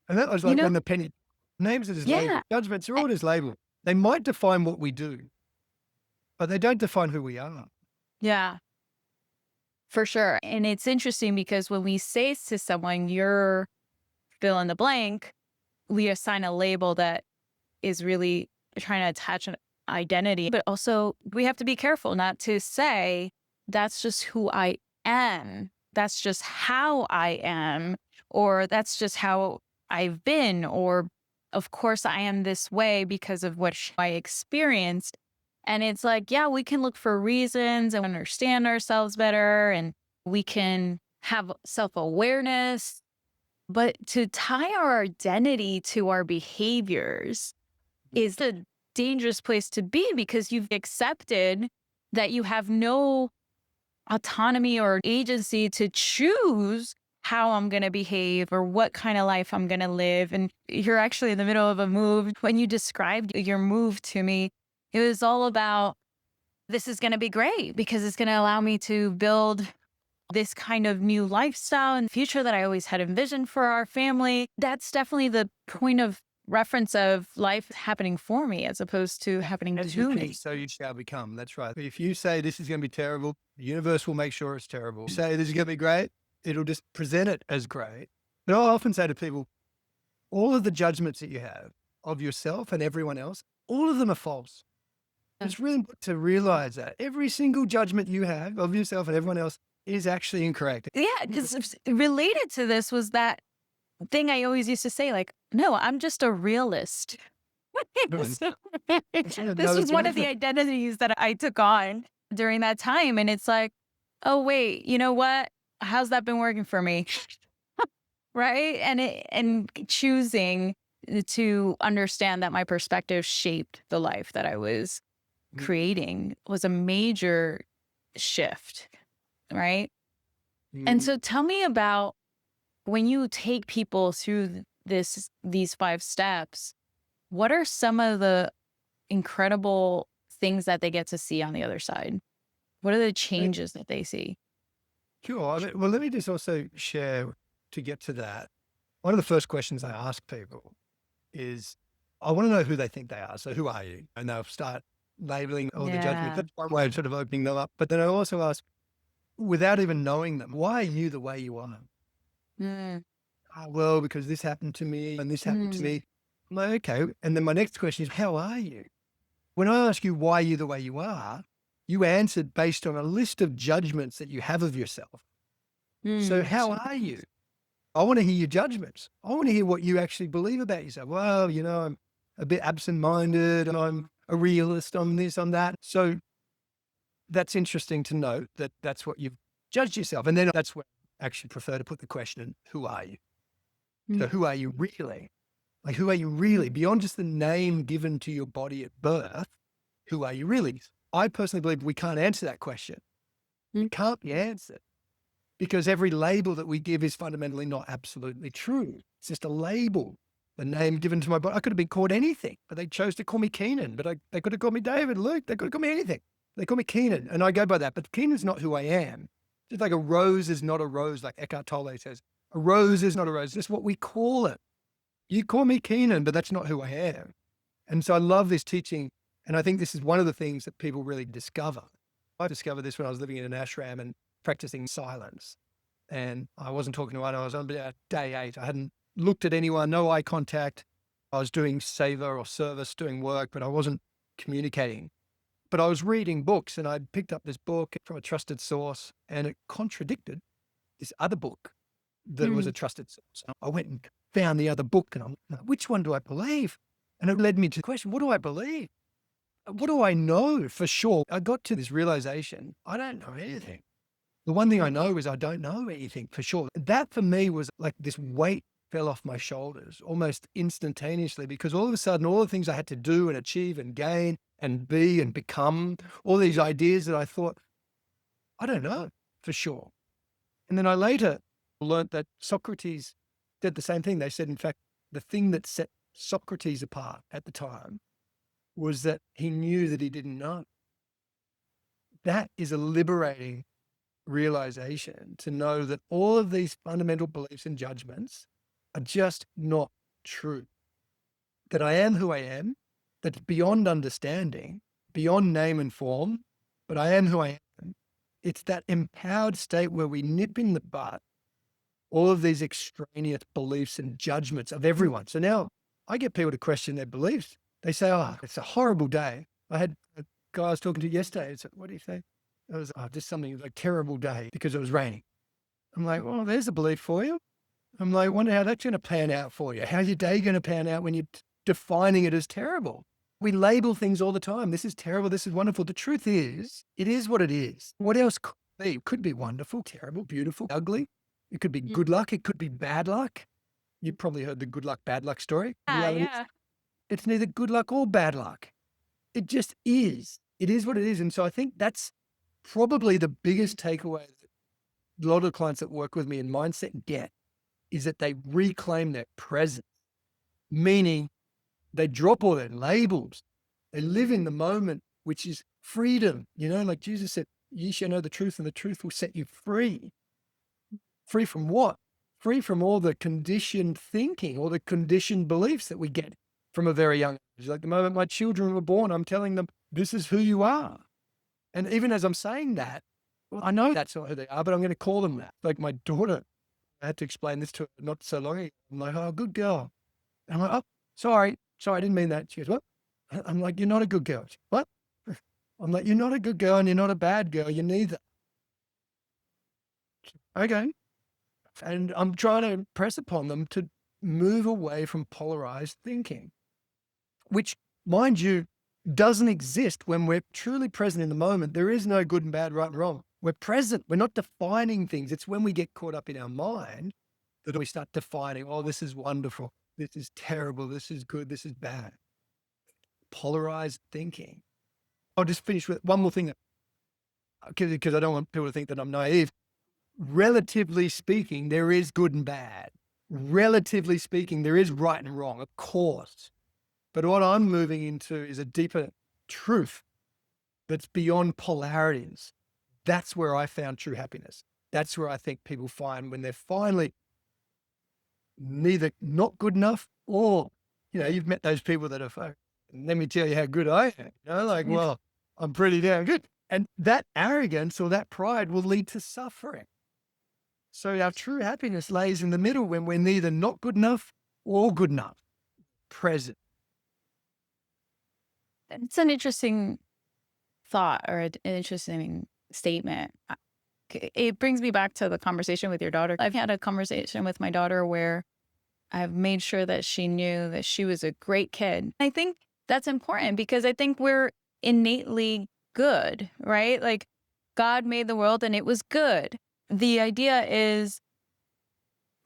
that was like when the penny names it as label. Judgments are all as label. They might define what we do, but they don't define who we are. Yeah, for sure. And it's interesting because when we say to someone, you're fill in the blank, we assign a label that is really trying to attach an identity. But also, we have to be careful not to say, that's just who I am. That's just how I am. Or that's just how I've been. Or, of course, I am this way because of what I experienced. And it's like, yeah, we can look for reasons and understand ourselves better. And we can have self-awareness. But to tie our identity to our behaviors is a dangerous place to be because you've accepted that you have no autonomy or agency to choose how I'm going to behave or what kind of life I'm going to live. And you're actually in the middle of a move. When you described your move to me, it was all about, this is going to be great because it's going to allow me to build this kind of new lifestyle and future that I always had envisioned for our family. That's definitely the point of reference of life happening for me as opposed to happening to me. So you shall become. That's right. If you say this is going to be terrible, the universe will make sure it's terrible. You say this is going to be great, it'll just present it as great. But I often say to people, all of the judgments that you have of yourself and everyone else, all of them are false. It's really important to realize that every single judgment you have of yourself and everyone else is actually incorrect. Yeah, because related to this was that thing I always used to say, like, no, I'm just a realist. This was one of the identities that I took on during that time. And it's like, oh, wait, you know what? How's that been working for me? Right? And choosing to understand that my perspective shaped the life that I was creating was a major shift. Right. And so tell me about when you take people through these 5 steps, what are some of the incredible things that they get to see on the other side? What are the changes that they see? Sure. I mean, well, let me just also share to get to that. One of the first questions I ask people is, I want to know who they think they are. So who are you? And they'll start labeling all the judgment. That's one way of sort of opening them up. But then I also ask, without even knowing them, why are you the way you are? Well, because this happened to me and this happened to me. I'm like, okay. And then my next question is, how are you? When I ask you why you're the way you are, you answered based on a list of judgments that you have of yourself. So how are you? I want to hear your judgments. I want to hear what you actually believe about yourself. Well, you know, I'm a bit absent-minded and I'm a realist on this, on that. So that's interesting to note that that's what you've judged yourself. And then that's where I actually prefer to put the question, who are you? So who are you really? Like, who are you really? Beyond just the name given to your body at birth, who are you really? I personally believe we can't answer that question. It can't be answered because every label that we give is fundamentally not absolutely true. It's just a label, the name given to my body. I could have been called anything, but they chose to call me Keenan, but they could have called me David, Luke. They could have called me anything. They call me Keenan, and I go by that. But Keenan's not who I am. Just like a rose is not a rose, like Eckhart Tolle says. A rose is not a rose. It's just what we call it. You call me Keenan, but that's not who I am. And so I love this teaching. And I think this is one of the things that people really discover. I discovered this when I was living in an ashram and practicing silence. And I wasn't talking to anyone. I was on about day 8. I hadn't looked at anyone, no eye contact. I was doing savor or service, doing work, but I wasn't communicating. But I was reading books, and I picked up this book from a trusted source, and it contradicted this other book that was a trusted source. I went and found the other book, and I'm like, which one do I believe? And it led me to the question, what do I believe? What do I know for sure? I got to this realization, I don't know anything. The one thing I know is I don't know anything for sure. That for me was like this weight fell off my shoulders almost instantaneously, because all of a sudden, all the things I had to do and achieve and gain and be and become, all these ideas that I thought, I don't know for sure. And then I later learned that Socrates did the same thing. They said, in fact, the thing that set Socrates apart at the time was that he knew that he didn't know. That is a liberating realization, to know that all of these fundamental beliefs and judgments are just not true. That I am who I am, that's beyond understanding, beyond name and form, but I am who I am. It's that empowered state where we nip in the bud all of these extraneous beliefs and judgments of everyone. So now I get people to question their beliefs. They say, oh, it's a horrible day. I had a guy I was talking to yesterday. It's, what do you say? It was just something like terrible day because it was raining. I'm like, well, there's a belief for you. I'm like, wonder how that's going to pan out for you. How's your day going to pan out when you're defining it as terrible? We label things all the time. This is terrible. This is wonderful. The truth is, it is what it is. What else could be? It could be wonderful, terrible, beautiful, ugly. It could be good luck. It could be bad luck. You've probably heard the good luck, bad luck story. Yeah. It's neither good luck or bad luck. It just is. It is what it is. And so I think that's probably the biggest takeaway that a lot of clients that work with me in mindset get, is that they reclaim their presence, meaning they drop all their labels. They live in the moment, which is freedom. You know, like Jesus said, ye shall know the truth and the truth will set you free. Free from what? Free from all the conditioned thinking or the conditioned beliefs that we get from a very young age. Like the moment my children were born, I'm telling them, this is who you are. And even as I'm saying that, well, I know that's not who they are, but I'm going to call them that. Like my daughter, I had to explain this to her not so long ago. I'm like, oh, good girl. And I'm like, oh, sorry, I didn't mean that. She goes, what? I'm like, you're not a good girl. She, what? I'm like, you're not a good girl and you're not a bad girl. You're neither. Okay. And I'm trying to impress upon them to move away from polarized thinking, which, mind you, doesn't exist when we're truly present in the moment. There is no good and bad, right and wrong. We're present. We're not defining things. It's when we get caught up in our mind that we start defining, oh, this is wonderful. This is terrible. This is good. This is bad. Polarized thinking. I'll just finish with one more thing, because I don't want people to think that I'm naive. Relatively speaking, there is good and bad. Relatively speaking, there is right and wrong, of course. But what I'm moving into is a deeper truth that's beyond polarities. That's where I found true happiness. That's where I think people find when they're finally neither not good enough or, you know, you've met those people that are, let me tell you how good I am. You know, like, well, I'm pretty damn good. And that arrogance or that pride will lead to suffering. So our true happiness lays in the middle, when we're neither not good enough or good enough. Present. It's an interesting thought, or an interesting statement. It brings me back to the conversation with your daughter. I've had a conversation with my daughter where I've made sure that she knew that she was a great kid. I think that's important because I think we're innately good, right? Like God made the world and it was good. The idea is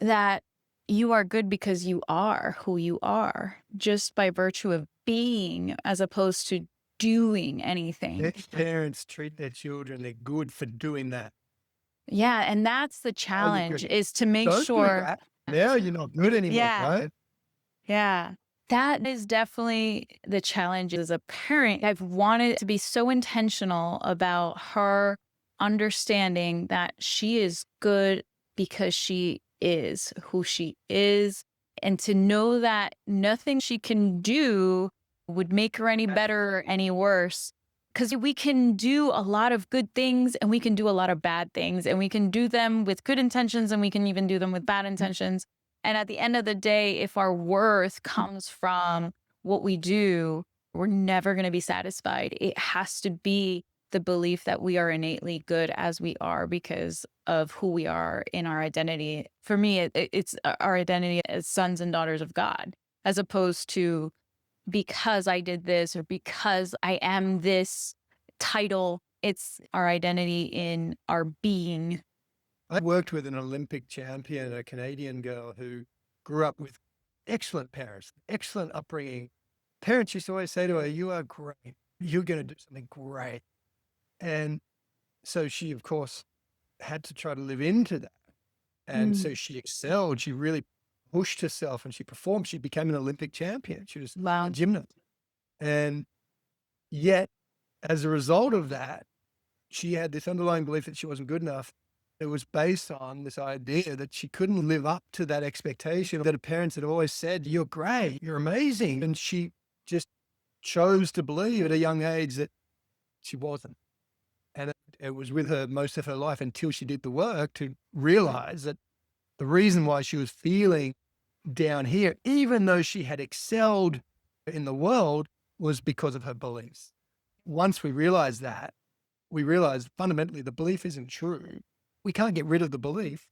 that you are good because you are who you are, just by virtue of being, as opposed to doing anything. If parents treat their children, they're good for doing that. Yeah, and that's the challenge, is to make Don't do sure. that. Now you're not good anymore, right? Yeah. That is definitely the challenge. As a parent, I've wanted to be so intentional about her understanding that she is good because she is who she is, And to know that nothing she can do would make her any better or any worse. Because we can do a lot of good things and we can do a lot of bad things, and we can do them with good intentions and we can even do them with bad intentions. And at the end of the day, if our worth comes from what we do, we're never going to be satisfied. It has to be the belief that we are innately good as we are because of who we are in our identity. For me, it's our identity as sons and daughters of God, as opposed to because I did this or because I am this title. It's our identity in our being. I worked with an Olympic champion, a Canadian girl who grew up with excellent parents, excellent upbringing. Parents used to always say to her, "You are great. You're going to do something great." And so she, of course, had to try to live into that. And so she excelled. She really pushed herself and she performed. She became an Olympic champion. She was Wow. a gymnast. And yet, as a result of that, she had this underlying belief that she wasn't good enough. It was based on this idea that she couldn't live up to that expectation that her parents had always said, "You're great, you're amazing." And she just chose to believe at a young age that she wasn't. And it was with her most of her life until she did the work to realize that the reason why she was feeling down here, even though she had excelled in the world, was because of her beliefs. Once we realized that, we realized fundamentally the belief isn't true. We can't get rid of the belief.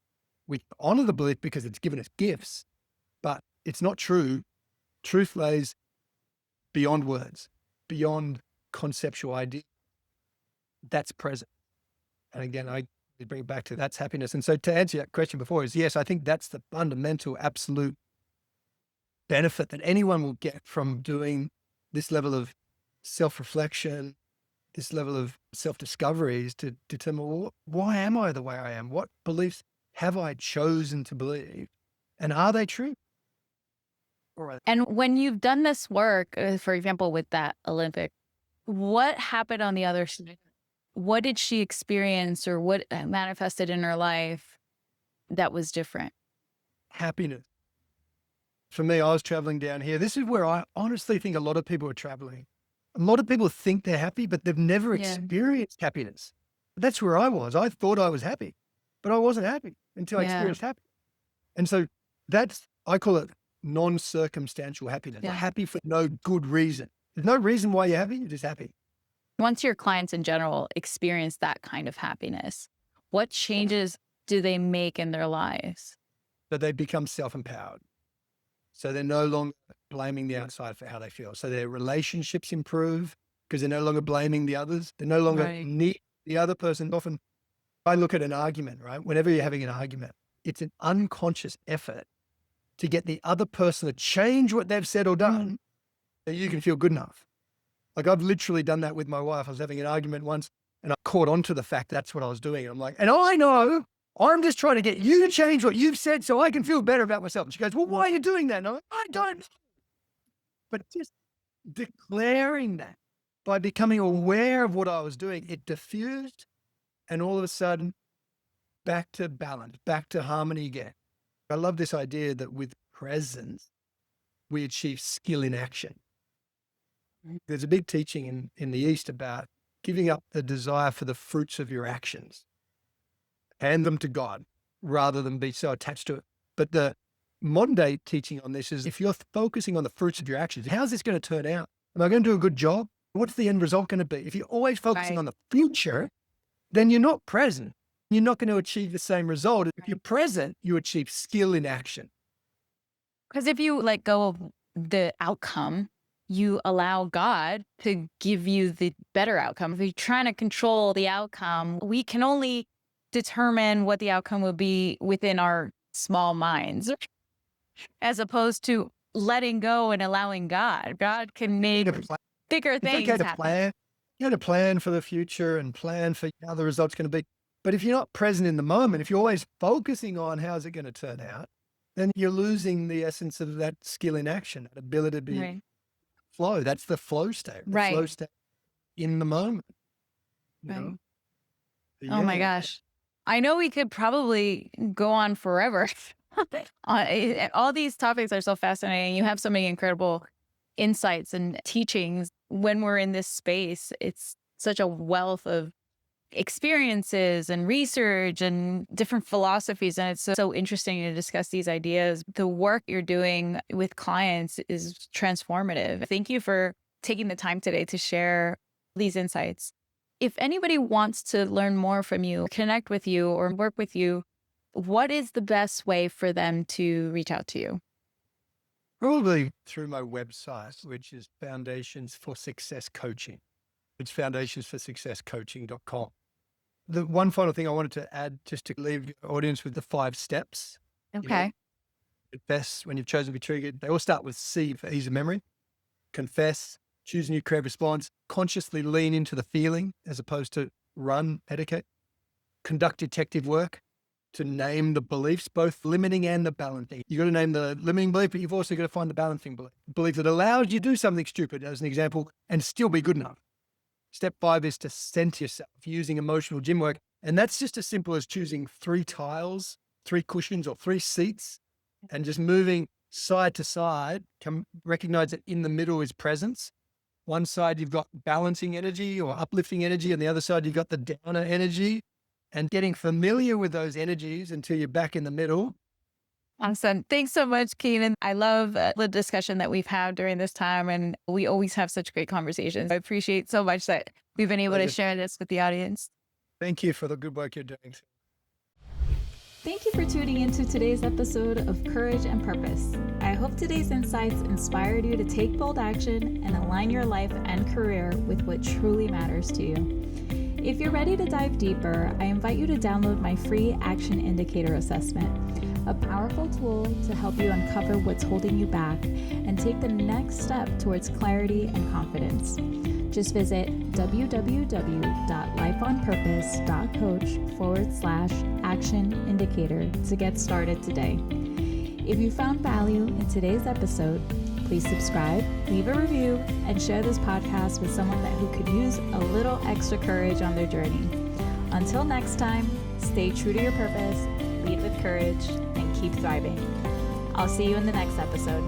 We honor the belief because it's given us gifts, but it's not true. Truth lays beyond words, beyond conceptual idea. That's present. And again, I bring it back to that's happiness. And so to answer that question before is yes, I think that's the fundamental, absolute benefit that anyone will get from doing this level of self-reflection, this level of self-discovery, is to determine, well, why am I the way I am? What beliefs have I chosen to believe? And are they true? And when you've done this work, for example, with that Olympic, what happened on the other side? What did she experience or what manifested in her life that was different? Happiness. For me, I was traveling down here. This is where I honestly think a lot of people are traveling. A lot of people think they're happy, but they've never experienced happiness. That's where I was. I thought I was happy, but I wasn't happy until I experienced happy. And so that's, I call it non-circumstantial happiness. Yeah. Happy for no good reason. There's no reason why you're happy. You're just happy. Once your clients in general experience that kind of happiness, what changes do they make in their lives? So they become self-empowered. So they're no longer blaming the outside for how they feel. So their relationships improve because they're no longer blaming the others. They no longer need the other person. Often I look at an argument, right? Whenever you're having an argument, it's an unconscious effort to get the other person to change what they've said or done so you can feel good enough. Like I've literally done that with my wife. I was having an argument once and I caught on to the fact that's what I was doing. And I'm like, and I know I'm just trying to get you to change what you've said so I can feel better about myself. And she goes, well, why are you doing that? And I'm like, I don't know. But just declaring that by becoming aware of what I was doing, it diffused and all of a sudden back to balance, back to harmony again. I love this idea that with presence, we achieve skill in action. There's a big teaching in the East about giving up the desire for the fruits of your actions. Hand them to God rather than be so attached to it. But the modern day teaching on this is if you're focusing on the fruits of your actions, how's this going to turn out? Am I going to do a good job? What's the end result going to be? If you're always focusing on the future, then you're not present. You're not going to achieve the same result. If you're present, you achieve skill in action. Because if you let go of the outcome, you allow God to give you the better outcome. If you're trying to control the outcome, we can only determine what the outcome will be within our small minds, as opposed to letting go and allowing God. God can make bigger things happen. You got to plan for the future and plan for how the result's going to be. But if you're not present in the moment, if you're always focusing on how's it going to turn out, then you're losing the essence of that skill in action, that ability to be flow. That's the flow state. The flow state in the moment. You know? Oh my gosh. I know we could probably go on forever All these topics are so fascinating. You have so many incredible insights and teachings. When we're in this space, it's such a wealth of experiences and research and different philosophies. And it's so interesting to discuss these ideas. The work you're doing with clients is transformative. Thank you for taking the time today to share these insights. If anybody wants to learn more from you, connect with you, or work with you, what is the best way for them to reach out to you? Probably through my website, which is Foundations for Success Coaching. It's foundationsforsuccesscoaching.com. The one final thing I wanted to add, just to leave your audience with the 5 steps. Okay. Confess when you've chosen to be triggered. They all start with C for ease of memory. Confess, choose a new creative response, consciously lean into the feeling as opposed to run, medicate. Conduct detective work to name the beliefs, both limiting and the balancing. You've got to name the limiting belief, but you've also got to find the balancing belief that allows you to do something stupid, as an example, and still be good enough. Step 5 is to center yourself using emotional gym work. And that's just as simple as choosing 3 tiles, 3 cushions, or 3 seats, and just moving side to side. Recognize that in the middle is presence. One side, you've got balancing energy or uplifting energy. On the other side, you've got the downer energy, and getting familiar with those energies until you're back in the middle. Awesome. Thanks so much, Keenan. I love the discussion that we've had during this time, and we always have such great conversations. I appreciate so much that we've been able to share this with the audience. Thank you for the good work you're doing. Thank you for tuning into today's episode of Courage and Purpose. I hope today's insights inspired you to take bold action and align your life and career with what truly matters to you. If you're ready to dive deeper, I invite you to download my free Action Indicator Assessment, a powerful tool to help you uncover what's holding you back and take the next step towards clarity and confidence. Just visit www.lifeonpurpose.coach/action indicator to get started today. If you found value in today's episode, please subscribe, leave a review, and share this podcast with someone who could use a little extra courage on their journey. Until next time, stay true to your purpose, lead with courage, and keep thriving. I'll see you in the next episode.